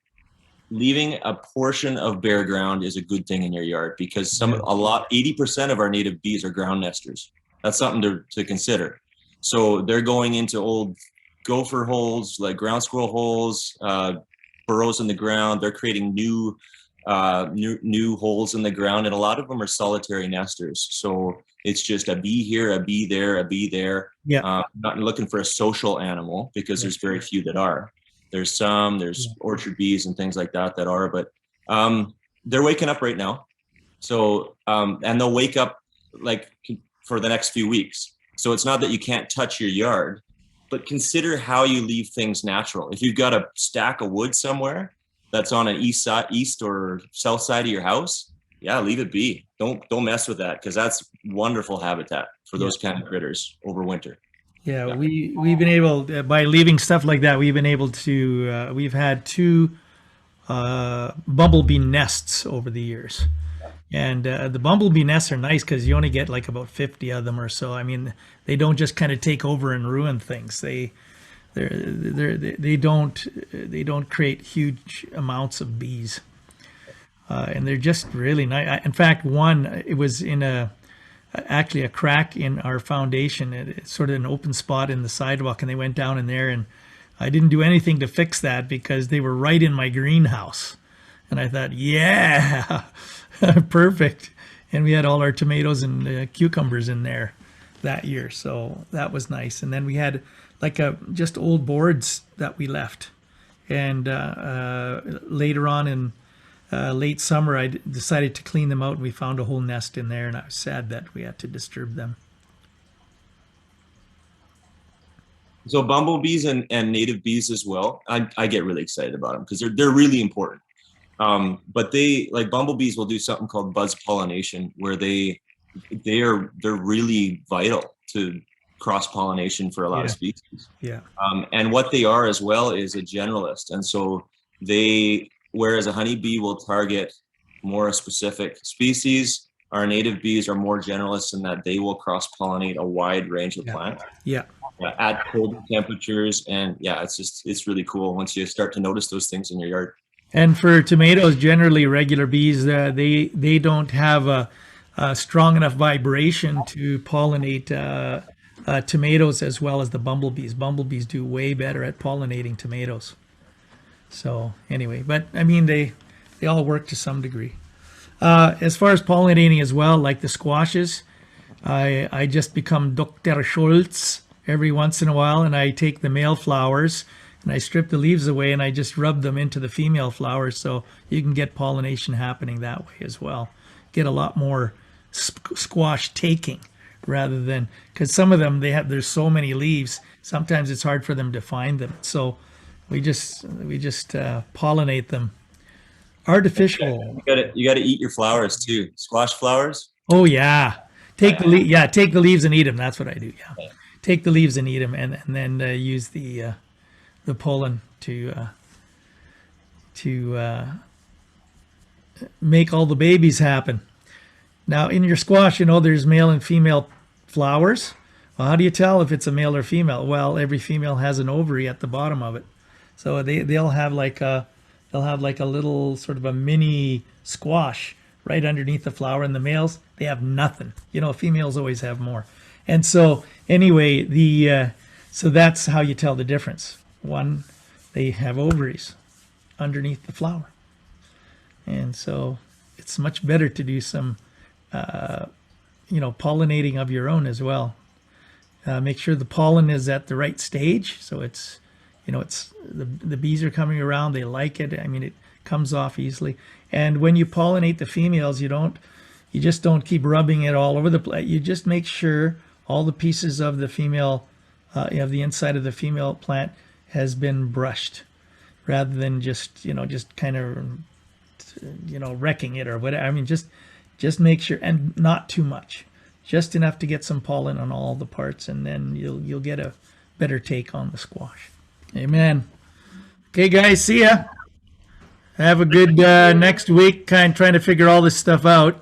Speaker 3: leaving a portion of bare ground is a good thing in your yard because 80% of our native bees are ground nesters. That's something to consider. So they're going into old gopher holes, like ground squirrel holes, burrows in the ground. They're creating new holes in the ground, and a lot of them are solitary nesters. So it's just a bee here, a bee there, a bee there.
Speaker 1: Yeah.
Speaker 3: Not looking for a social animal because there's very few that are. There's orchard bees and things like that are, but they're waking up right now. So and they'll wake up like for the next few weeks. So it's not that you can't touch your yard, but consider how you leave things natural. If you've got a stack of wood somewhere that's on an east or south side of your house, yeah, leave it be. Don't mess with that because that's wonderful habitat for those kind of critters over winter.
Speaker 1: Yeah, we've been able by leaving stuff like that. We've been able to. We've had 2 bumblebee nests over the years, and the bumblebee nests are nice because you only get like about 50 of them or so. I mean, they don't just kind of take over and ruin things. They don't create huge amounts of bees, and they're just really nice. In fact, it was in actually a crack in our foundation. It's sort of an open spot in the sidewalk, and they went down in there, and I didn't do anything to fix that because they were right in my greenhouse. And I thought, yeah, perfect. And we had all our tomatoes and cucumbers in there that year, so that was nice. And then we had like just old boards that we left, and later on in late summer, I decided to clean them out, and we found a whole nest in there, and I was sad that we had to disturb them.
Speaker 3: So bumblebees and native bees as well, I get really excited about them because they're really important. But bumblebees will do something called buzz pollination, where they're really vital to cross pollination for a lot of species.
Speaker 1: Yeah.
Speaker 3: And what they are as well is a generalist, and so whereas a honeybee will target more specific species, our native bees are more generalists in that they will cross-pollinate a wide range of plants.
Speaker 1: Yeah.
Speaker 3: At cold temperatures, and it's really cool once you start to notice those things in your yard.
Speaker 1: And for tomatoes, generally regular bees, they don't have a strong enough vibration to pollinate tomatoes as well as the bumblebees. Bumblebees do way better at pollinating tomatoes. So anyway, but I mean, they all work to some degree. As far as pollinating as well, like the squashes, I just become Dr. Schultz every once in a while, and I take the male flowers and I strip the leaves away and I just rub them into the female flowers, so you can get pollination happening that way as well. Get a lot more squash taking rather than, because some of them there's so many leaves, sometimes it's hard for them to find them. So we just pollinate them. Artificial.
Speaker 3: You gotta eat your flowers too. Squash flowers.
Speaker 1: Oh yeah, take the leaves and eat them. That's what I do. Yeah, take the leaves and eat them, and then use the pollen to make all the babies happen. Now in your squash, there's male and female flowers. Well, how do you tell if it's a male or female? Well, every female has an ovary at the bottom of it. So they'll have like a little sort of a mini squash right underneath the flower, and the males, they have nothing. Females always have more. And so anyway, so that's how you tell the difference. One, they have ovaries underneath the flower. And so it's much better to do some pollinating of your own as well. Make sure the pollen is at the right stage, so it's the bees are coming around, they like it. I mean, it comes off easily. And when you pollinate the females, you don't You just don't keep rubbing it all over the place. You just make sure all the pieces of the female, of the inside of the female plant has been brushed, rather than just just kind of wrecking it or whatever. I mean, just make sure, and not too much, just enough to get some pollen on all the parts, and then you'll get a better take on the squash. Amen. Okay, guys, see ya. Have a good next week. Trying to figure all this stuff out.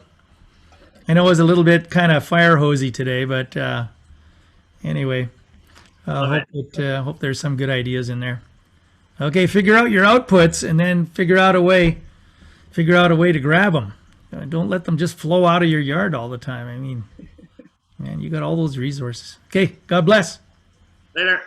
Speaker 1: I know it was a little bit kind of fire hosey today, but anyway, hope there's some good ideas in there. Okay, figure out your outputs, and then figure out a way to grab them. Don't let them just flow out of your yard all the time. I mean, man, you got all those resources. Okay, God bless.
Speaker 4: Later.